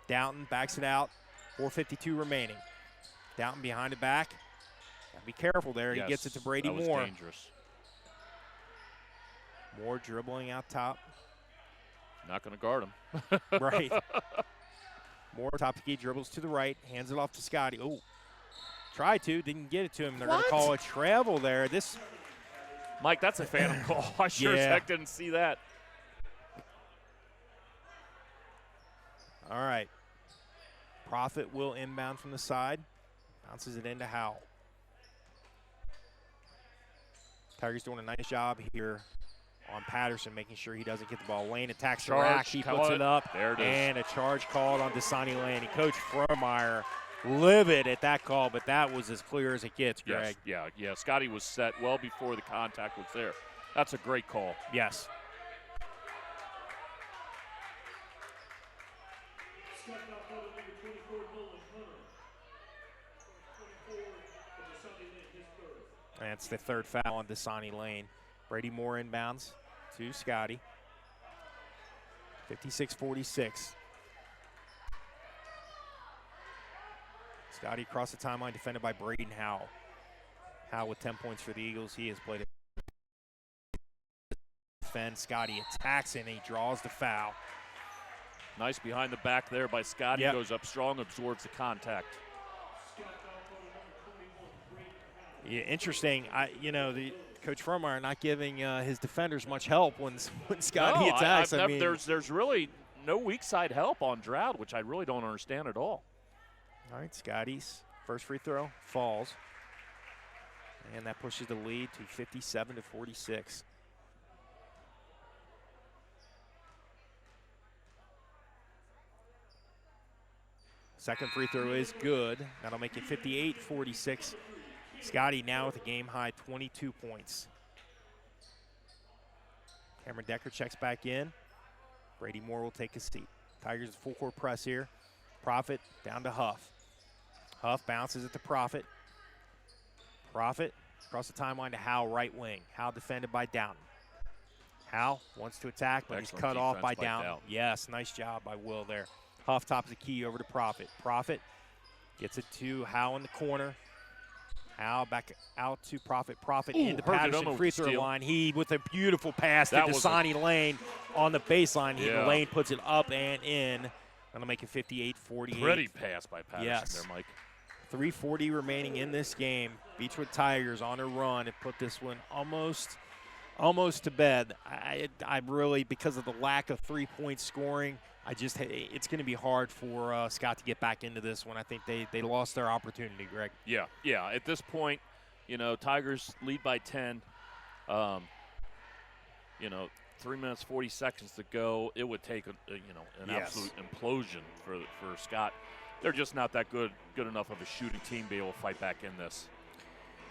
Downton backs it out. 4:52 remaining. Downton behind the back. Gotta be careful there. Yes, he gets it to Brady that was Moore. Dangerous. Moore dribbling out top. Not going to guard him. Right. Moore, top of the key, dribbles to the right, hands it off to Scotty. Oh, tried to, didn't get it to him. They're going to call a travel there. Mike, that's a phantom call. I sure as heck didn't see that. All right. Profit will inbound from the side. Bounces it into Howe. Tigers doing a nice job here on Patterson, making sure he doesn't get the ball. Lane attacks the rack. He puts it up. There it is. And a charge called on Dasani Lane. Coach Fromeyer livid at that call, but that was as clear as it gets, Greg. Yes, yeah. Scotty was set well before the contact was there. That's a great call. Yes. That's the third foul on Dasani Lane. Brady Moore inbounds to Scotty. 56-46. Scotty across the timeline, defended by Braden Howe. Howe with 10 points for the Eagles. He has played a defend. Scotty attacks and he draws the foul. Nice behind the back there by Scotty. Yep. Goes up strong, absorbs the contact. Yeah, interesting. Coach Fromeyer not giving his defenders much help when Scotty attacks. I mean, there's really no weak side help on Droud, which I really don't understand at all. All right, Scotty's first free throw falls, and that pushes the lead to 57-46. Second free throw is good. That'll make it 58-46. Scotty now with a game-high 22 points. Cameron Decker checks back in. Brady Moore will take a seat. Tigers full-court press here. Profit down to Huff. Huff bounces it to Profit. Profit across the timeline to Howe, right wing. Howe defended by Downton. Howe wants to attack, but he's cut off by Downton. Yes, nice job by Will there. Huff tops the key over to Profit. Profit gets it to Howe in the corner. Howe back out to Profit. Profit into Patterson free throw line. He with a beautiful pass to Dasani Lane on the baseline. Lane puts it up and in. That'll make it 58-48. Pretty pass by Patterson there, Mike. 3:40 remaining in this game. Beechwood Tigers on a run and put this one almost to bed. I really, because of the lack of three-point scoring, it's going to be hard for Scott to get back into this one. I think they lost their opportunity, Greg. Yeah. At this point, Tigers lead by 10. 3 minutes 40 seconds to go. It would take an absolute implosion for Scott. They're just not that good enough of a shooting team to be able to fight back in this.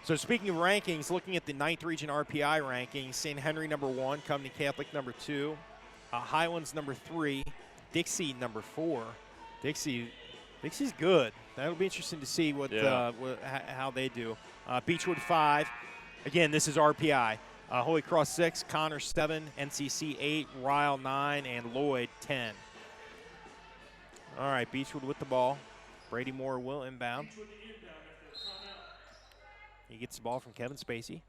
So speaking of rankings, looking at the 9th region RPI rankings, St. Henry number 1, Company Catholic number 2, Highlands number 3, Dixie number 4. Dixie's good. That'll be interesting to see how they do. Beechwood 5. Again, this is RPI. Holy Cross 6, Connor 7, NCC 8, Ryle 9, and Lloyd 10. All right, Beechwood with the ball. Brady Moore will inbound. He gets the ball from Kevin Spacey.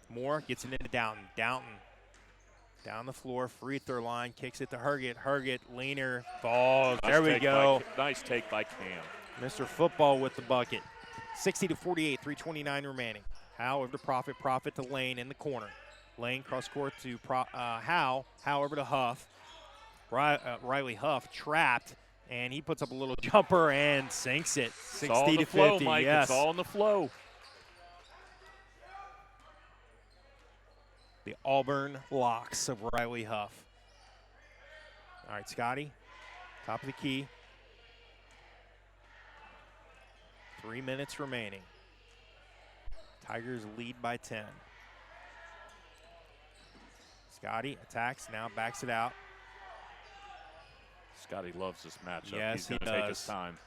Moore gets it into Downton. Downton down the floor, free throw line, kicks it to Herget. Herget, leaner, falls. There we go. Nice take by Cam. Mr. Football with the bucket. 60-48, 3:29 remaining. Howe over to Profit. Profit to Lane in the corner. Lane cross court to Howe. Howe over to Huff. Riley Huff trapped, and he puts up a little jumper and sinks it. 60 to 50. Mike. Yes. It's all in the flow. The Auburn locks of Riley Huff. All right, Scotty, top of the key. 3 minutes remaining. Tigers lead by 10. Scotty attacks, now backs it out. Scotty loves this matchup. Yes, he's going to take his time.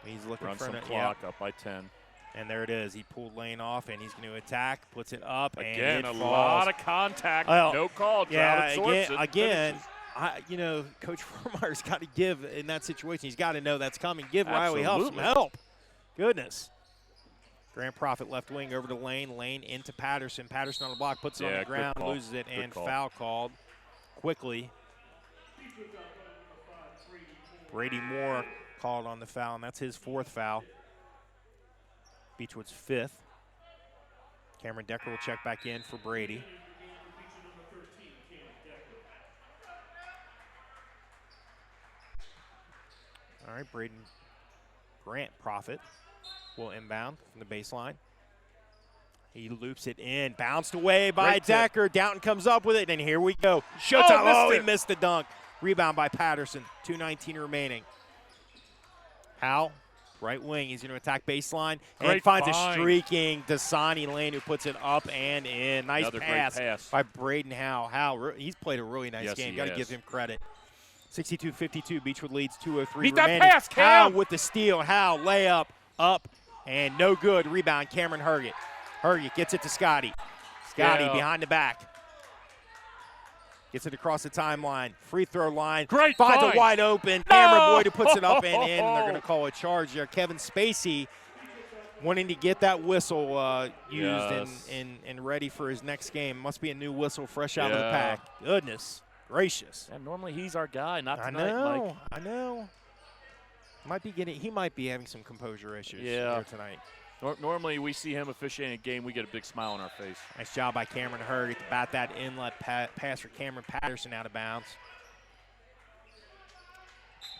He's looking Run for some an clock, up by 10. And there it is. He pulled Lane off, and he's going to attack, puts it up, Again, and it a falls. lot of contact, Well, no call. Yeah, again, Coach Vermeyer's got to give in that situation. He's got to know that's coming. Give Riley Huff some Absolutely. help. Goodness. Grand Profit left wing over to Lane. Lane into Patterson. Patterson on the block, puts it on the ground, loses it, and foul called quickly. Brady Moore called on the foul, and that's his 4th foul. Beechwood's 5th. Cameron Decker will check back in for Brady. All right, Braden Grant Profit will inbound from the baseline. He loops it in, bounced away by Decker. Downton comes up with it, and here we go. Showtime. He missed the dunk. Rebound by Patterson. 2:19 remaining. Howe, right wing. He's going to attack baseline and finds a streaking Dasani Lane who puts it up and in. Nice pass by Braden Howe. Howe, he's played a really nice game. Got to give him credit. 62-52. Beechwood leads 2:03 remaining. That pass, Cam. Howe with the steal. Howe layup up and no good. Rebound Cameron Herget. Herget gets it to Scotty. Scotty behind the back. Gets it across the timeline. Free throw line. Great finds find. a wide open. Cameron Boyd who puts it up and in. And they're going to call a charge there. Kevin Spacey wanting to get that whistle used and ready for his next game. Must be a new whistle fresh out of the pack. Goodness gracious. And normally he's our guy, not tonight, Mike. I know. He might be having some composure issues here tonight. Normally we see him officiating a game, we get a big smile on our face. Nice job by Cameron Herget to bat that inlet pass for Cameron Patterson out of bounds.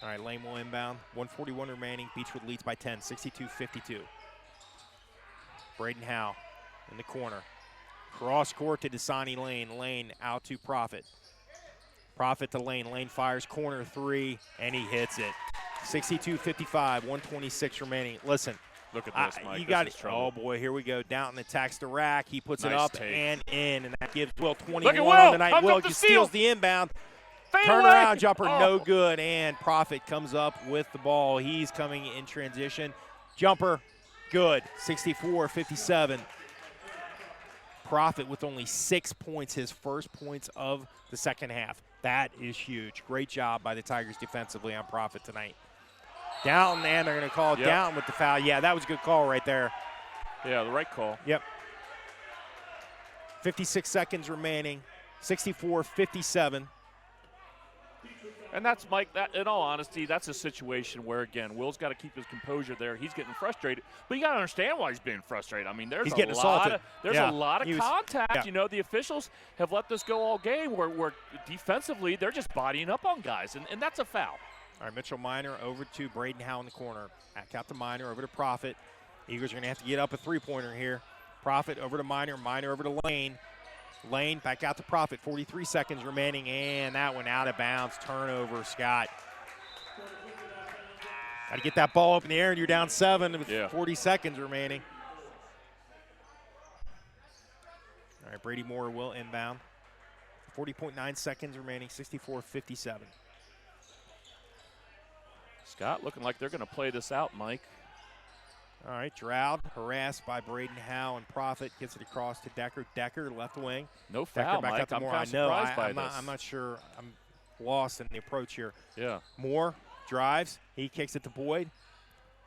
All right, Lane will inbound. 1:41 remaining. Beechwood leads by 10, 62-52. Braden Howe in the corner. Cross court to Dasani Lane. Lane out to Profit. Profit to Lane. Lane fires corner 3, and he hits it. 62-55, 1:26 remaining. Listen. Look at this, Mike. You got it. Oh, boy, here we go. Downton attacks the rack. He puts it up and in, and that gives Will 21 on the night. Will just steals the inbound. Turnaround jumper, no good, and Profit comes up with the ball. He's coming in transition. Jumper, good. 64-57. Profit with only 6 points, his first points of the second half. That is huge. Great job by the Tigers defensively on Profit tonight. Downton, and they're going to call Downton with the foul. Yeah, that was a good call right there. Yeah, the right call. Yep. 56 seconds remaining. 64-57. And that's, Mike, that, in all honesty, that's a situation where, again, Will's got to keep his composure there. He's getting frustrated. But you got to understand why he's being frustrated. I mean, there's a lot of contact. Yeah. You know, the officials have let this go all game where defensively they're just bodying up on guys, and that's a foul. All right, Mitchell Minor over to Braden Howe in the corner. Captain Minor over to Profit. Eagles are going to have to get up a three-pointer here. Profit over to Minor. Minor over to Lane. Lane back out to Profit. 43 seconds remaining, and that one out of bounds. Turnover, Scott. Got to get that ball up in the air, and you're down 7 with 40 seconds remaining. Brady Moore will inbound. 40.9 seconds remaining, 64-57. Scott looking like they're going to play this out, Mike. All right, Stroud harassed by Braden Howe and Profit gets it across to Decker. Decker, left wing. No Decker foul, back Mike. out to I'm Moore. kind of I know. surprised by this. I'm not sure. I'm lost in the approach here. Yeah. Moore drives. He kicks it to Boyd.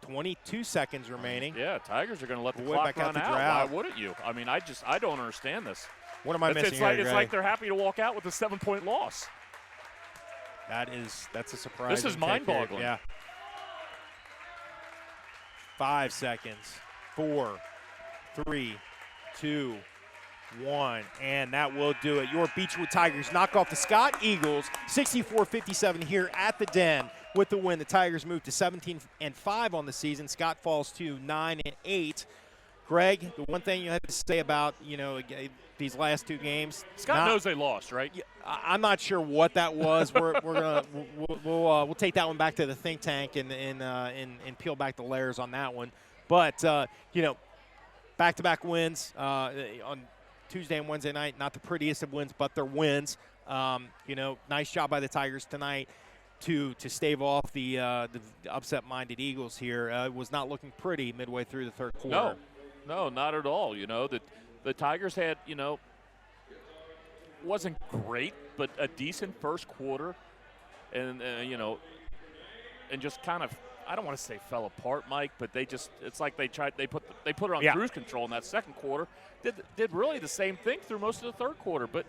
22 seconds remaining. Yeah, Tigers are going to let the Boyd clock back out run to out. Stroud. Why wouldn't you? I mean, I don't understand this. What am I missing here, It's like they're happy to walk out with a 7-point loss. That's a surprise. This is mind-boggling. Yeah. 5 seconds. 4, 3, 2, 1, and that will do it. Your Beechwood Tigers knock off the Scott Eagles 64-57 here at the Den with the win. The Tigers move to 17-5 on the season. Scott falls to 9-8. Greg, the one thing you have to say about these last 2 games, Scott knows they lost, right? I'm not sure what that was. We'll take that one back to the think tank and peel back the layers on that one. But back-to-back wins on Tuesday and Wednesday night. Not the prettiest of wins, but they're wins. Nice job by the Tigers tonight to stave off the upset-minded Eagles here. It was not looking pretty midway through the third quarter. No, not at all. The Tigers had, wasn't great, but a decent first quarter, and and just kind of, I don't want to say fell apart, Mike, but it's like they put it on cruise control in that second quarter. Did really the same thing through most of the third quarter. But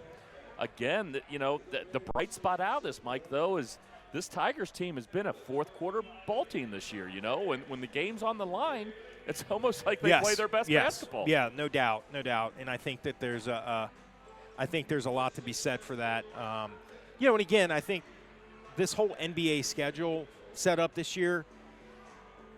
again, the bright spot out of this, Mike, though, is this Tigers team has been a fourth quarter ball team this year. When the game's on the line, it's almost like they play their best basketball. Yeah, no doubt. And I think that there's a lot to be said for that. And again, I think this whole NBA schedule set up this year,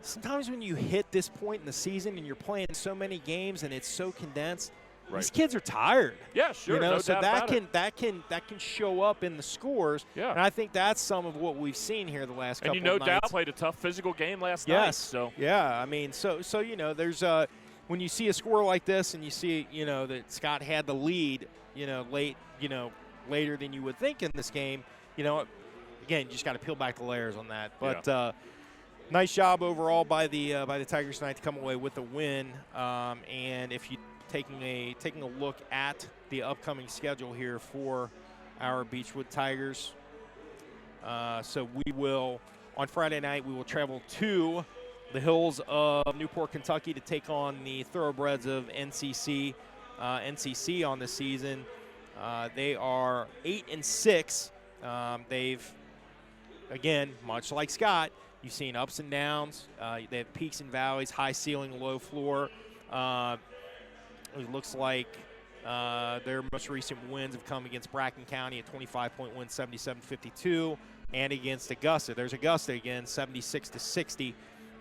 sometimes when you hit this point in the season and you're playing so many games and it's so condensed, these kids are tired. Yeah, sure. No so doubt that can show up in the scores. Yeah. And I think that's some of what we've seen here the last couple of nights. And doubt played a tough physical game last night. So yeah, I mean, so there's when you see a score like this and you see that Scott had the lead, later than you would think in this game, again, you just got to peel back the layers on that. But nice job overall by the Tigers tonight to come away with the win. And if you taking a look at the upcoming schedule here for our Beechwood Tigers, so we will on Friday night we will travel to the hills of Newport, Kentucky, to take on the Thoroughbreds of NCC. NCC on the season, they are 8-6. They've, again, much like Scott, you've seen ups and downs. They have peaks and valleys, high ceiling, low floor. It looks like their most recent wins have come against Bracken County, a 25-point win, 77-52, and against Augusta. There's Augusta again, 76-60.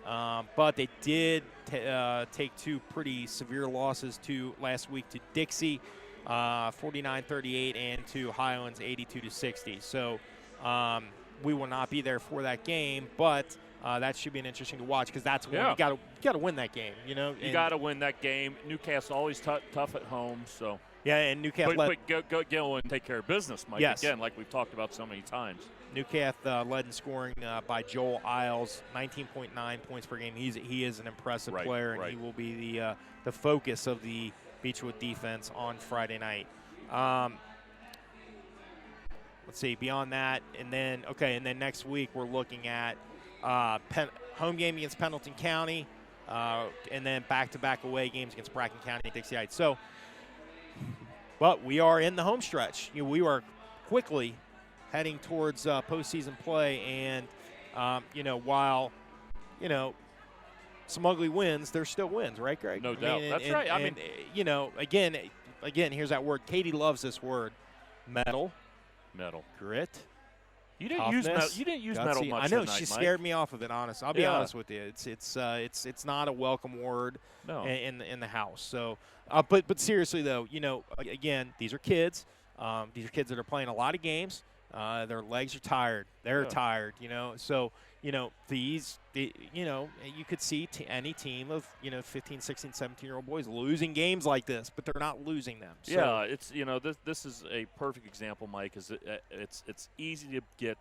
But they did take 2 pretty severe losses last week to Dixie, 49-38, and to Highlands, 82-60. So we will not be there for that game, but that should be an interesting to watch because that's when you got to win that game. You got to win that game. Newcastle always tough at home, so. Yeah, and Newcastle. But go and take care of business, Mike. Yes. Again, like we've talked about so many times. Newcastle led in scoring by Joel Isles, 19.9 points per game. He is an impressive player, and he will be the focus of the Beechwood defense on Friday night. Let's see, beyond that, and then next week we're looking at home game against Pendleton County, and then back-to-back away games against Bracken County and Dixie Heights. So, but we are in the home stretch. We are quickly heading towards postseason play, and while some ugly wins, there's still wins, right, Greg? No doubt. That's right. I mean, again, here's that word. Katie loves this word: metal, grit. You didn't use metal. You didn't use metal much. I know tonight, she Mike. scared me off of it. Honest, I'll be honest with you. It's not a welcome word in the house. So, but seriously though, again, these are kids. These are kids that are playing a lot of games. Their legs are tired. They're Yeah. tired, So, you could see any team of, 15, 16, 17-year-old boys losing games like this, but they're not losing them. So. Yeah, it's this is a perfect example, Mike. It's easy to get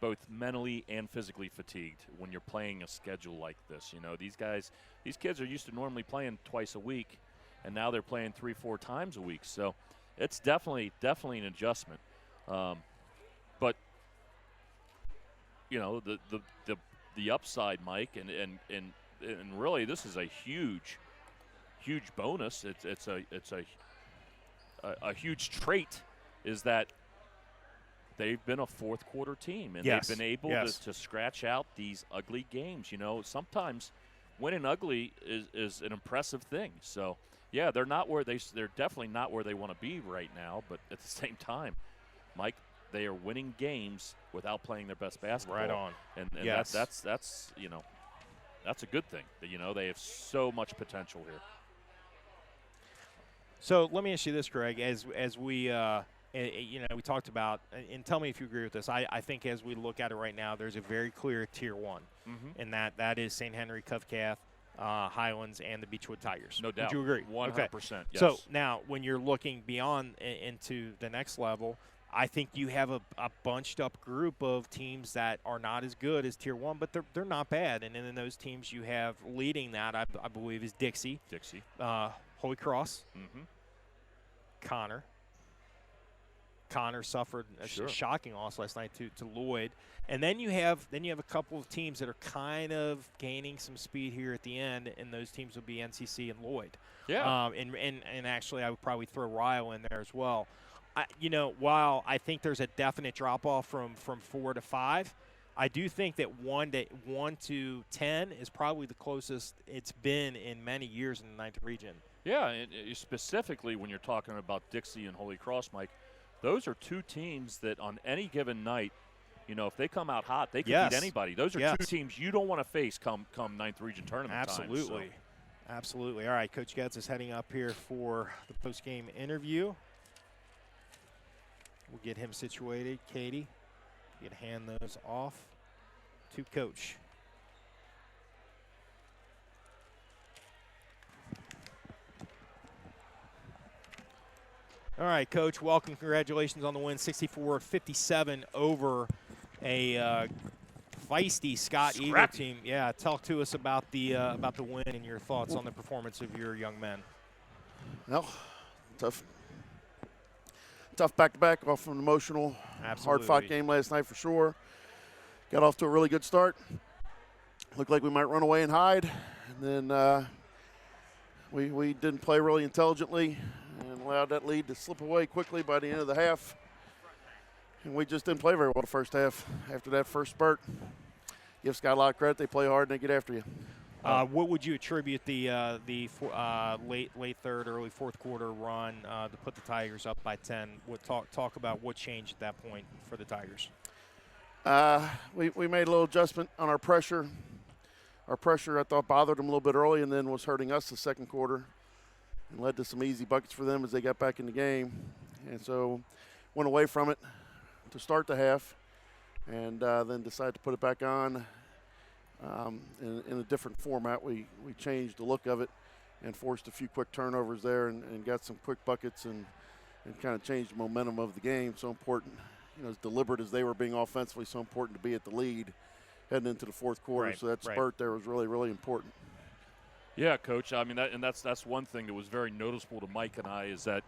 both mentally and physically fatigued when you're playing a schedule like this. These kids are used to normally playing twice a week, and now they're playing 3-4 times a week. So it's definitely an adjustment. But the upside, Mike, and really this is a huge bonus. It's a huge trait is that they've been a fourth quarter team, and Yes. they've been able to scratch out these ugly games. Sometimes winning ugly is an impressive thing. So yeah, they're definitely not where they want to be right now. But at the same time, Mike, they are winning games without playing their best basketball. Right on. And Yes. that's a good thing. They have so much potential here. So let me ask you this, Greg, as we we talked about, and tell me if you agree with this. I think as we look at it right now, there's a very clear tier one, and that is St. Henry, Covcath, Highlands, and the Beechwood Tigers. No doubt. Would you agree? 100%. Okay. Yes. So now, when you're looking beyond into the next level, I think you have a bunched up group of teams that are not as good as tier one, but they're not bad. And then in those teams you have leading that, I believe, is Dixie. Holy Cross. Mm-hmm. Connor suffered a Sure. shocking loss last night to Lloyd, and then you have a couple of teams that are kind of gaining some speed here at the end, and those teams will be NCC and Lloyd. Yeah. And actually, I would probably throw Ryle in there as well. While I think there's a definite drop off from 4 to 5, I do think that 1 to 10 is probably the closest it's been in many years in the 9th region. Yeah, and specifically when you're talking about Dixie and Holy Cross, Mike, those are two teams that on any given night, if they come out hot, they can beat anybody. Those are two teams you don't want to face come 9th region tournament Absolutely. time. So. Absolutely. All right, Coach Getz is heading up here for the post-game interview. We'll get him situated. Katie, you can hand those off to Coach. All right, Coach, welcome. Congratulations on the win, 64-57 over a feisty Scott Eagle team. Yeah, talk to us about the win and your thoughts on the performance of your young men. Well, tough back-to-back off an emotional, hard-fought game last night for sure. Got off to a really good start. Looked like we might run away and hide. And then we didn't play really intelligently and allowed that lead to slip away quickly by the end of the half. And we just didn't play very well the first half after that first spurt. Give Scott a lot of credit. They play hard and they get after you. What would you attribute the late third, early fourth quarter run to put the Tigers up by 10? Talk about what changed at that point for the Tigers. We made a little adjustment on our pressure. Our pressure, I thought, bothered them a little bit early and then was hurting us the second quarter and led to some easy buckets for them as they got back in the game. And so went away from it to start the half and then decided to put it back on. In a different format, we changed the look of it and forced a few quick turnovers there and got some quick buckets and kind of changed the momentum of the game. So important, as deliberate as they were being offensively, so important to be at the lead heading into the fourth quarter. So that spurt there was really, really important. Yeah, Coach. I mean, that's one thing that was very noticeable to Mike and I is that,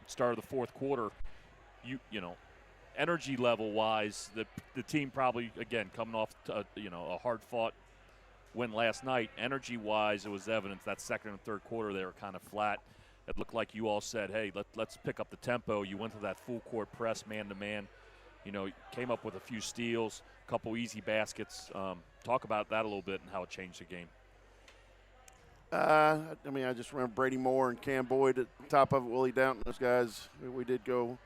start of the fourth quarter, energy level wise, the team probably, again, coming off a hard-fought win last night. Energy wise, it was evident that second and third quarter they were kind of flat. It looked like you all said, hey, let's pick up the tempo. You went to that full court press, man-to-man. Came up with a few steals, a couple easy baskets. Talk about that a little bit and how it changed the game. I just remember Brady Moore and Cam Boyd at the top of it, Willie Downton, those guys. We did go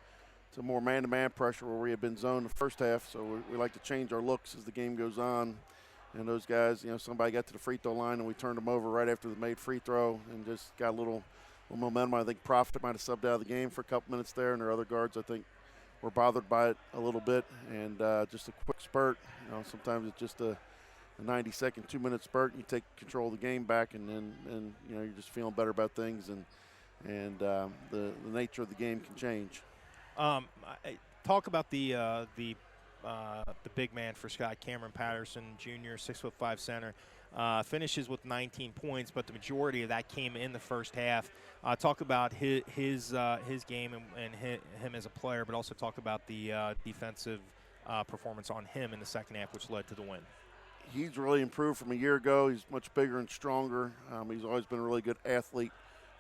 to more man-to-man pressure where we had been zoned the first half, so we like to change our looks as the game goes on. And those guys, somebody got to the free throw line and we turned them over right after the made free throw and just got a little momentum. I think Profit might have subbed out of the game for a couple minutes there, and their other guards, I think, we're bothered by it a little bit, and just a quick spurt. Sometimes it's just a 90-second, 2-minute spurt, and you take control of the game back, and then you're just feeling better about things, and the nature of the game can change. Talk about the big man for Scott, Cameron Patterson Jr., 6'5" center. Finishes with 19 points, but the majority of that came in the first half. Talk about his game and him as a player, but also talk about the defensive performance on him in the second half, which led to the win. He's really improved from a year ago. He's much bigger and stronger. He's always been a really good athlete.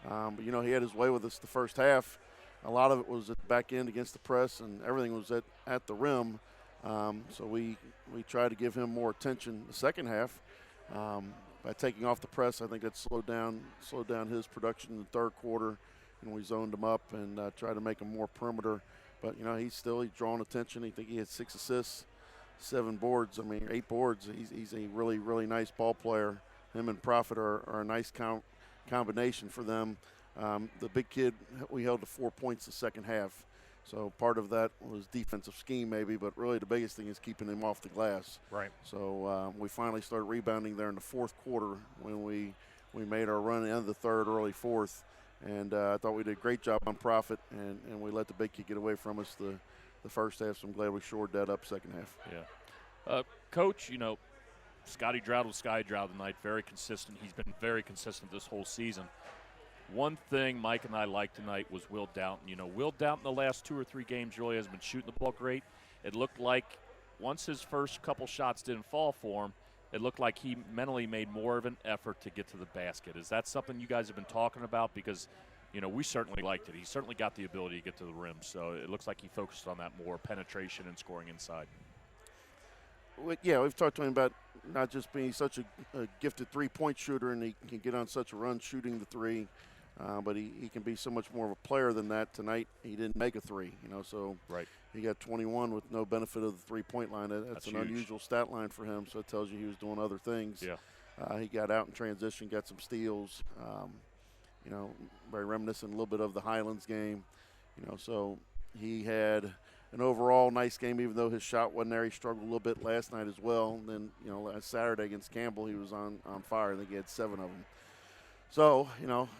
But, he had his way with us the first half. A lot of it was at the back end against the press, and everything was at the rim. So we tried to give him more attention the second half. By taking off the press, I think that slowed down his production in the third quarter, and we zoned him up and tried to make him more perimeter. But, he's drawing attention. I think he had 6 assists. 8 boards. He's a really, really nice ball player. Him and Prophet are a nice combination for them. The big kid, we held to 4 points the second half. So part of that was defensive scheme maybe, but really the biggest thing is keeping him off the glass. Right. So we finally started rebounding there in the fourth quarter when we made our run into the third, early fourth. And I thought we did a great job on Prophet, and we let the big kid get away from us the first half, so I'm glad we shored that up second half. Yeah. Coach, Scotty Drought was Scotty Drought tonight, very consistent. He's been very consistent this whole season. One thing Mike and I liked tonight was Will Doughton. Will Doughton the last 2 or 3 games really has been shooting the ball great. It looked like once his first couple shots didn't fall for him, it looked like he mentally made more of an effort to get to the basket. Is that something you guys have been talking about? Because we certainly liked it. He certainly got the ability to get to the rim, so it looks like he focused on that more, penetration and scoring inside. Yeah, we've talked to him about not just being such a gifted three-point shooter, and he can get on such a run shooting the three, but he can be so much more of a player than that. Tonight he didn't make a three, so right. He got 21 with no benefit of the three-point line. That's an huge. Unusual stat line for him, so it tells you he was doing other things. Yeah. He got out in transition, got some steals, very reminiscent a little bit of the Highlands game, so he had an overall nice game, even though his shot wasn't there. He struggled a little bit last night as well. And then, last Saturday against Campbell, he was on fire. I think he had 7 of them. So,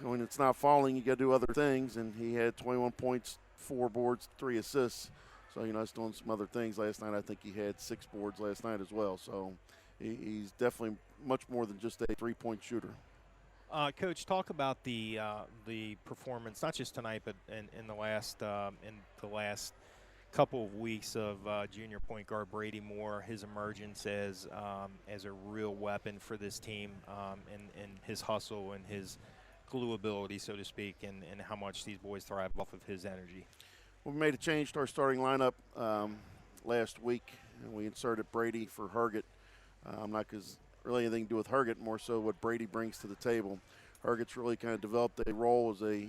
when it's not falling, you got to do other things. And he had 21 points, 4 boards, 3 assists. So, he's doing some other things last night. I think he had 6 boards last night as well. So, he's definitely much more than just a 3-point shooter. Coach, talk about the performance, not just tonight, but in the last couple of weeks of junior point guard Brady Moore, his emergence as a real weapon for this team, and his hustle and his glue ability, so to speak, and how much these boys thrive off of his energy. We made a change to our starting lineup last week, and we inserted Brady for Herget. Not because really anything to do with Herget, more so what Brady brings to the table. Herget's really kind of developed a role as a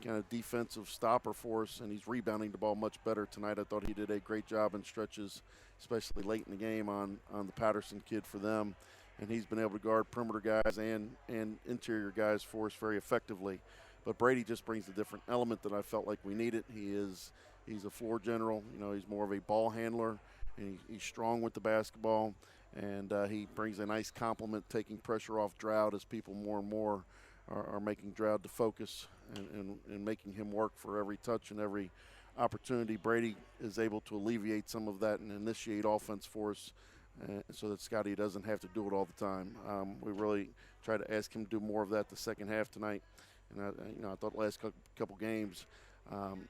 kind of defensive stopper for us, and he's rebounding the ball much better tonight. I thought he did a great job in stretches, especially late in the game on the Patterson kid for them. And he's been able to guard perimeter guys and interior guys for us very effectively. But Brady just brings a different element that I felt like we needed. He's a floor general. He's more of a ball handler, and he's strong with the basketball. And he brings a nice complement, taking pressure off Drought as people more and more are making Drought to focus and making him work for every touch and every opportunity. Brady is able to alleviate some of that and initiate offense for us so that Scotty doesn't have to do it all the time. We really try to ask him to do more of that the second half tonight. And I thought the last couple games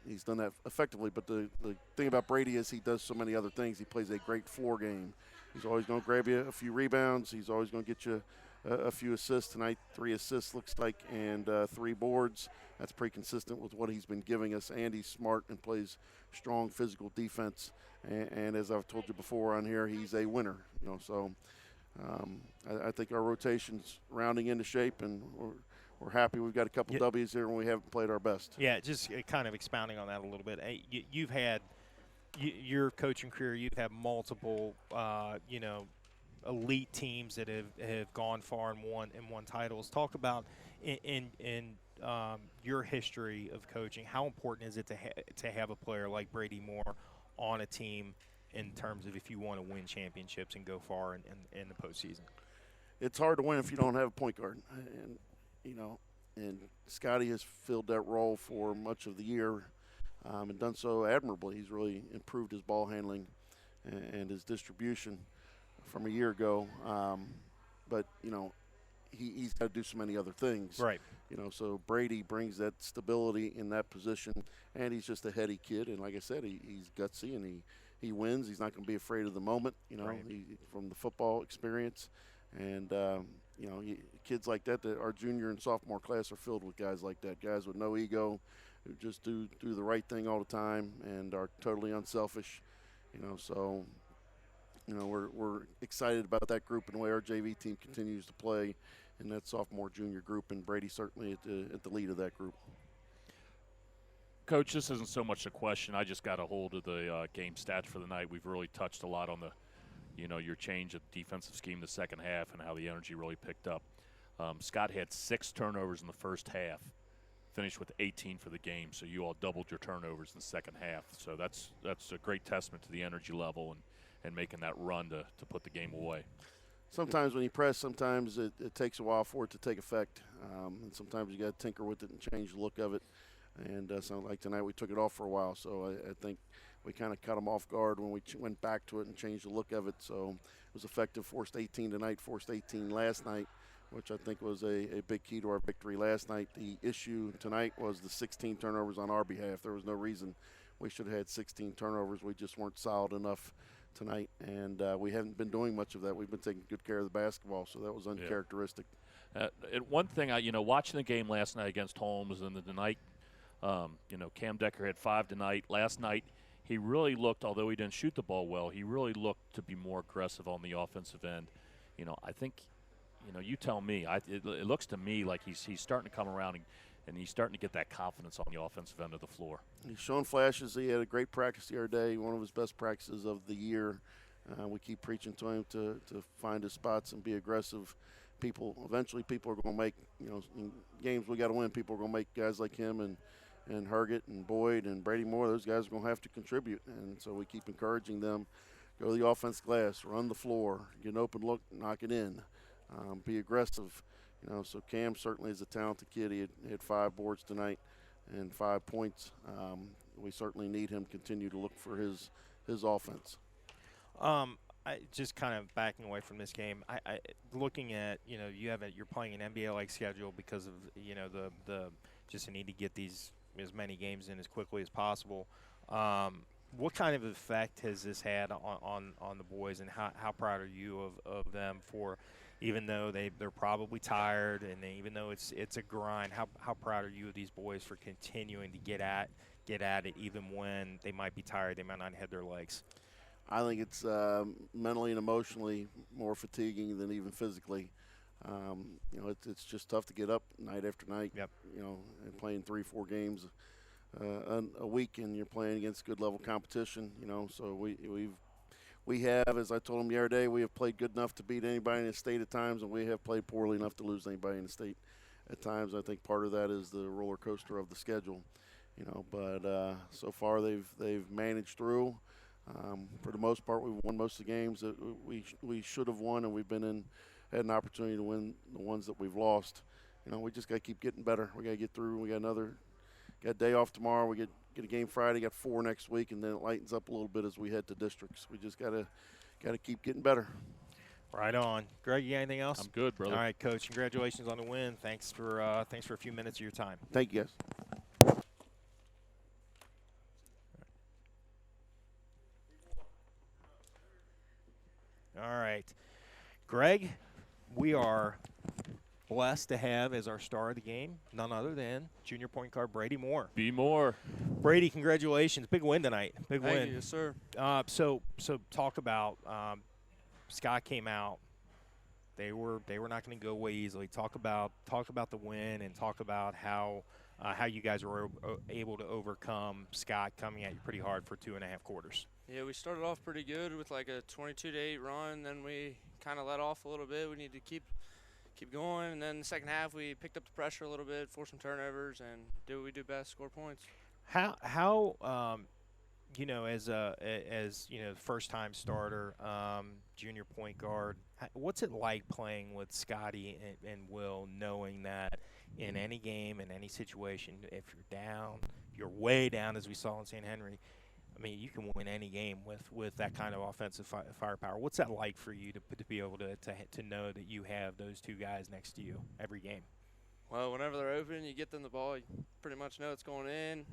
he's done that effectively. But the thing about Brady is he does so many other things. He plays a great floor game. He's always going to grab you a few rebounds. He's always going to get you a few assists tonight. 3 assists looks like, and 3 boards. That's pretty consistent with what he's been giving us. And he's smart and plays strong physical defense. And as I've told you before on here, he's a winner. So I think our rotation's rounding into shape, and we're happy we've got a couple W's here when we haven't played our best. Yeah, just kind of expounding on that a little bit. You've had your coaching career. You've had multiple, elite teams that have gone far and won titles. Talk about in your history of coaching, how important is it to have a player like Brady Moore on a team in terms of if you want to win championships and go far in the postseason? It's hard to win if you don't have a point guard, and Scotty has filled that role for much of the year, and done so admirably. He's really improved his ball handling and his distribution from a year ago. But he's got to do so many other things. Right. So Brady brings that stability in that position, and he's just a heady kid. And like I said, he's gutsy and he wins. He's not going to be afraid of the moment. Right. From the football experience, and kids like that our junior and sophomore class are filled with guys like that, guys with no ego, who just do the right thing all the time and are totally unselfish. So we're excited about that group and the way our JV team continues to play in that sophomore junior group, and Brady certainly at the lead of that group. Coach, this isn't so much a question. I just got a hold of the game stats for the night. We've really touched a lot on your change of defensive scheme the second half and how the energy really picked up. Scott had 6 turnovers in the first half, finished with 18 for the game. So you all doubled your turnovers in the second half. So that's a great testament to the energy level and making that run to put the game away. Sometimes when you press, sometimes it takes a while for it to take effect, and sometimes you got to tinker with it and change the look of it. And so like tonight, we took it off for a while. So I think we kind of caught them off guard when we went back to it and changed the look of it. So it was effective. Forced 18 tonight, forced 18 last night, which I think was a big key to our victory last night. The issue tonight was the 16 turnovers on our behalf. There was no reason we should have had 16 turnovers. We just weren't solid enough tonight, and we haven't been doing much of that. We've been taking good care of the basketball, so that was uncharacteristic. And one thing, watching the game last night against Holmes and the night, Cam Decker had 5 tonight. Last night, he really looked, although he didn't shoot the ball well, he really looked to be more aggressive on the offensive end. I think, you tell me. It looks to me like he's starting to come around and he's starting to get that confidence on the offensive end of the floor. He's shown flashes. He had a great practice the other day, one of his best practices of the year. We keep preaching to him to find his spots and be aggressive. Eventually people are going to make, in games we got to win, people are going to make guys like him and Herget and Boyd and Brady Moore, those guys are going to have to contribute. And so we keep encouraging them, go to the offense glass, run the floor, get an open look, knock it in, be aggressive. So Cam certainly is a talented kid. He had 5 boards tonight and 5 points. We certainly need him to continue to look for his offense. I just kind of backing away from this game. I looking at you're playing an NBA-like schedule because of the just a need to get as many games in as quickly as possible. What kind of effect has this had on the boys, and how proud are you of them for? Even though they're probably tired, and even though it's a grind, how proud are you of these boys for continuing to get at it even when they might be tired, they might not have their legs? I think it's mentally and emotionally more fatiguing than even physically. It's just tough to get up night after night. Yep. And playing 3-4 games a week, and you're playing against good level competition. So we have, as I told them the other day, we have played good enough to beat anybody in the state at times, and we have played poorly enough to lose anybody in the state at times. I think part of that is the roller coaster of the schedule, But so far they've managed through. For the most part, we've won most of the games that we should have won, and we've had an opportunity to win the ones that we've lost. We just got to keep getting better. We got to get through. We got a day off tomorrow. We get a game Friday. Got 4 next week, and then it lightens up a little bit as we head to districts. We just got to keep getting better. Right on, Greg. You got anything else? I'm good, brother. All right, Coach. Congratulations on the win. Thanks for a few minutes of your time. Thank you, guys. All right, Greg. We are blessed to have as our star of the game none other than junior point guard Brady Moore. Be more. Brady, congratulations. Big win tonight. Big win. Thank you, yes, sir. So talk about Scott came out. They were not going to go away easily. Talk about the win, and talk about how you guys were able to overcome Scott coming at you pretty hard for 2.5 quarters. Yeah, we started off pretty good with like a 22-8 run. Then we kind of let off a little bit. We need to keep going. And then the second half, we picked up the pressure a little bit, forced some turnovers, and do what we do best, score points. How you know, as you know, first time starter, junior point guard, what's it like playing with Scotty and Will, knowing that in any game, in any situation, if you're down, if you're way down, as we saw in St. Henry, I mean, you can win any game with that kind of offensive firepower. What's that like for you to be able to know that you have those two guys next to you every game? Well, whenever they're open, you get them the ball, you pretty much know it's going in.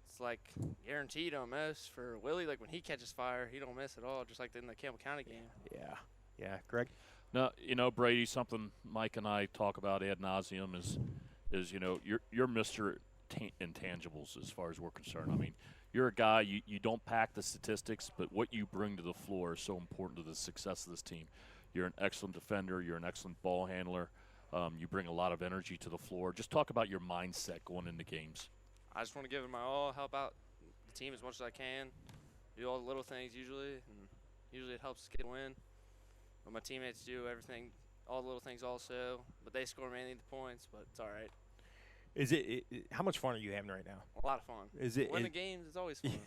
It's like guaranteed don't miss. For Willie, like when he catches fire, he don't miss at all, just like in the Campbell County game. Yeah, Greg? No, you know, Brady, something Mike and I talk about ad nauseum is you know, you're Mr. Intangibles as far as we're concerned. I mean, you're a guy, you don't pack the statistics, but what you bring to the floor is so important to the success of this team. You're an excellent defender. You're an excellent ball handler. You bring a lot of energy to the floor. Just talk about your mindset going into games. I just want to give it my all, help out the team as much as I can, do all the little things usually, and usually it helps us get a win. But my teammates do everything, all the little things also, but they score mainly the points, but it's all right. Is it how much fun are you having right now? A lot of fun. Win the games, it's always fun.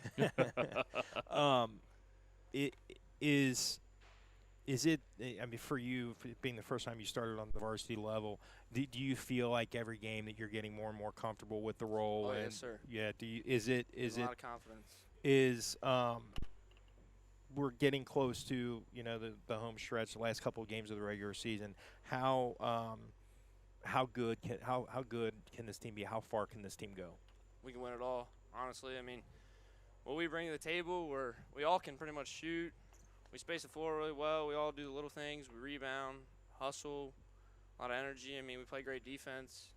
Is it, I mean, for you, for being the first time you started on the varsity level, do you feel like every game that you're getting more and more comfortable with the role? Oh, and yes, sir. Yeah, is it a lot of confidence. We're getting close to, you know, the home stretch, the last couple of games of the regular season. How good can this team be? How far can this team go? We can win it all, honestly. I mean, what we bring to the table, we all can pretty much shoot. We space the floor really well. We all do the little things. We rebound, hustle, a lot of energy. I mean, we play great defense.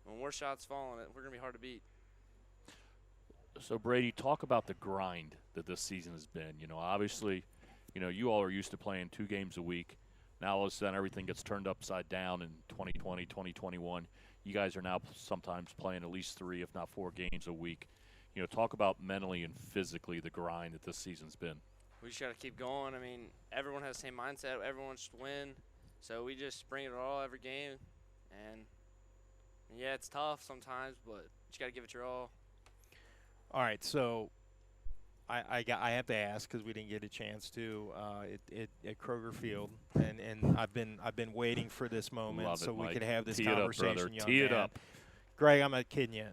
When more shots fall on it, we're going to be hard to beat. So, Brady, talk about the grind that this season has been. You know, obviously, you know, you all are used to playing 2 games a week. Now, all of a sudden, everything gets turned upside down in 2020, 2021. You guys are now sometimes playing at least 3, if not 4 games a week. You know, talk about mentally and physically the grind that this season's been. We just got to keep going. I mean, everyone has the same mindset. Everyone wants to win. So we just bring it all every game. And, yeah, it's tough sometimes, but you just got to give it your all. All right, so I have to ask because we didn't get a chance to at Kroger Field, and I've been waiting for this moment. Love so it, we Mike. could have this Tee it up, conversation. brother. Young Tee it man. up. Greg, I'm not kidding you.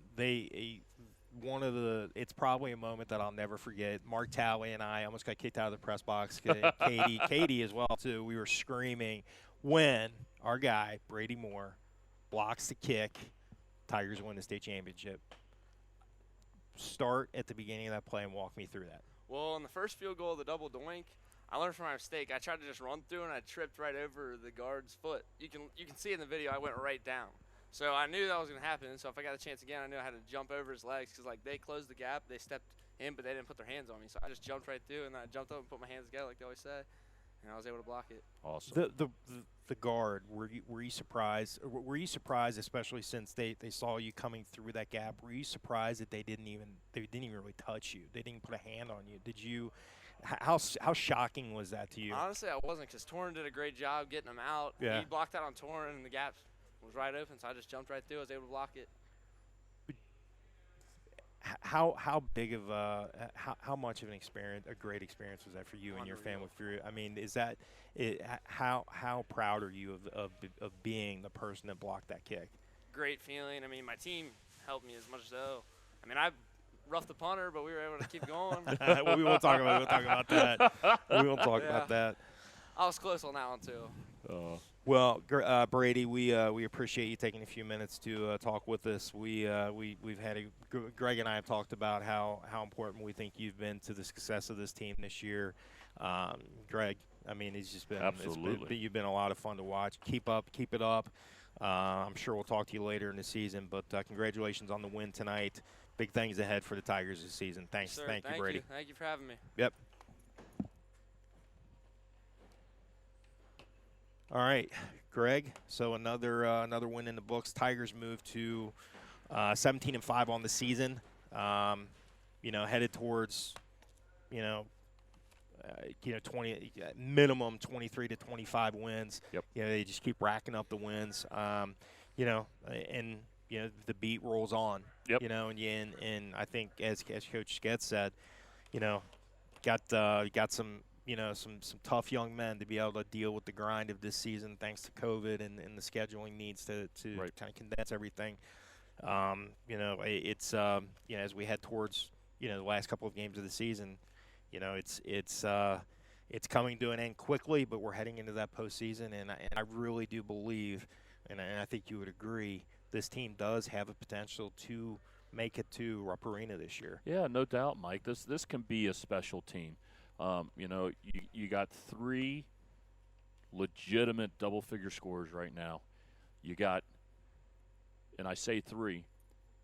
It's probably a moment that I'll never forget. Mark Talley and I almost got kicked out of the press box. Katie as well too. We were screaming when our guy Brady Moore blocks the kick. Tigers win the state championship. Start at the beginning of that play and walk me through that. Well, on the first field goal, the double doink, I learned from my mistake. I tried to just run through, and I tripped right over the guard's foot. You can see in the video I went right down. So I knew that was going to happen. So if I got a chance again, I knew I had to jump over his legs because, like, they closed the gap. They stepped in, but they didn't put their hands on me. So I just jumped right through, and then I jumped up and put my hands together like they always say, and I was able to block it. Awesome. The guard, were you surprised? Were you surprised, especially since they saw you coming through that gap? Were you surprised that they didn't even really touch you? They didn't put a hand on you. Did you? How shocking was that to you? Honestly, I wasn't, because Torrin did a great job getting him out. Yeah. He blocked out on Torrin, and the gap was right open, so I just jumped right through. I was able to block it. How big of how much of a great experience was that for you and your family? I mean, is that how proud are you of being the person that blocked that kick? Great feeling. I mean, my team helped me as much as though. I mean, I roughed the punter, but we were able to keep going. Well, we won't talk about that. We won't talk about that. I was close on that one too. Well, Brady, we appreciate you taking a few minutes to talk with us. We've had Greg and I have talked about how important we think you've been to the success of this team this year. Greg, I mean, he's just been absolutely. You've been a lot of fun to watch. Keep it up. I'm sure we'll talk to you later in the season, but congratulations on the win tonight. Big things ahead for the Tigers this season. Thanks, Sir, thank you, Brady. Thank you for having me. Yep. All right, Greg. So another win in the books. Tigers move to 17-5 on the season. Headed towards minimum 23 to 25 wins. Yep. They just keep racking up the wins. And the beat rolls on. Yep. And I think as Coach Sketz said, got some some tough young men to be able to deal with the grind of this season thanks to COVID and the scheduling needs to Right. kind of condense everything. It's as we head towards the last couple of games of the season, it's coming to an end quickly, but we're heading into that postseason, and I really do believe, and I think you would agree, this team does have a potential to make it to Rupp Arena this year. Yeah, no doubt, Mike. This can be a special team. You got 3 legitimate double-figure scorers right now. You got, and I say 3,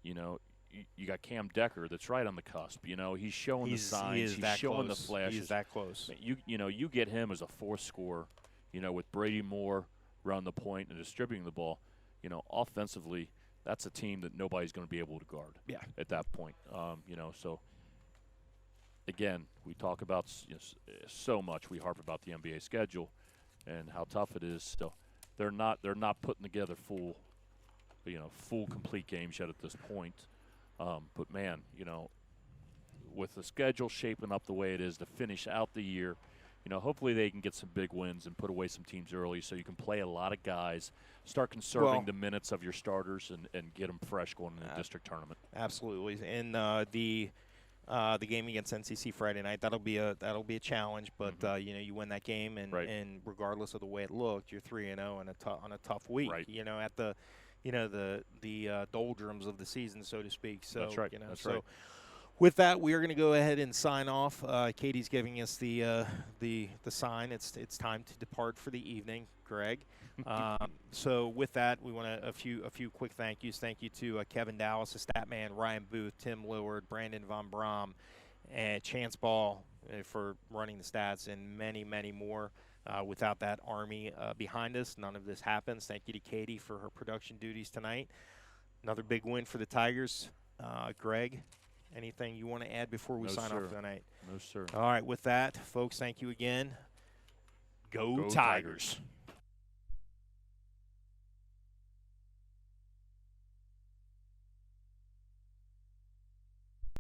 you got Cam Decker that's right on the cusp. He's showing the signs. He's showing the flashes. He's that close. You get him as a 4th scorer, with Brady Moore running the point and distributing the ball. Offensively, that's a team that nobody's going to be able to guard. Yeah. At that point, so. Again, we talk about so much. We harp about the NBA schedule and how tough it is. So they're not putting together full complete games yet at this point. But man, with the schedule shaping up the way it is to finish out the year, hopefully they can get some big wins and put away some teams early, so you can play a lot of guys, start conserving the minutes of your starters, and get them fresh going in the district tournament. Absolutely, and the game against NCC Friday night, that'll be a challenge, but you win that game, and regardless of the way it looked, you're 3-0 on a tough week. Right. At the the doldrums of the season, so to speak. So that's right. That's right. With that, we are going to go ahead and sign off. Katie's giving us the sign. It's time to depart for the evening, Greg. So with that, we want a few quick thank yous. Thank you to Kevin Dallas, the stat man, Ryan Booth, Tim Lillard, Brandon Von Brom, and Chance Ball for running the stats, and many, many more. Without that army behind us, none of this happens. Thank you to Katie for her production duties tonight. Another big win for the Tigers. Greg, anything you want to add before we sign off tonight? No, sir. All right, with that, folks, thank you again. Go Tigers.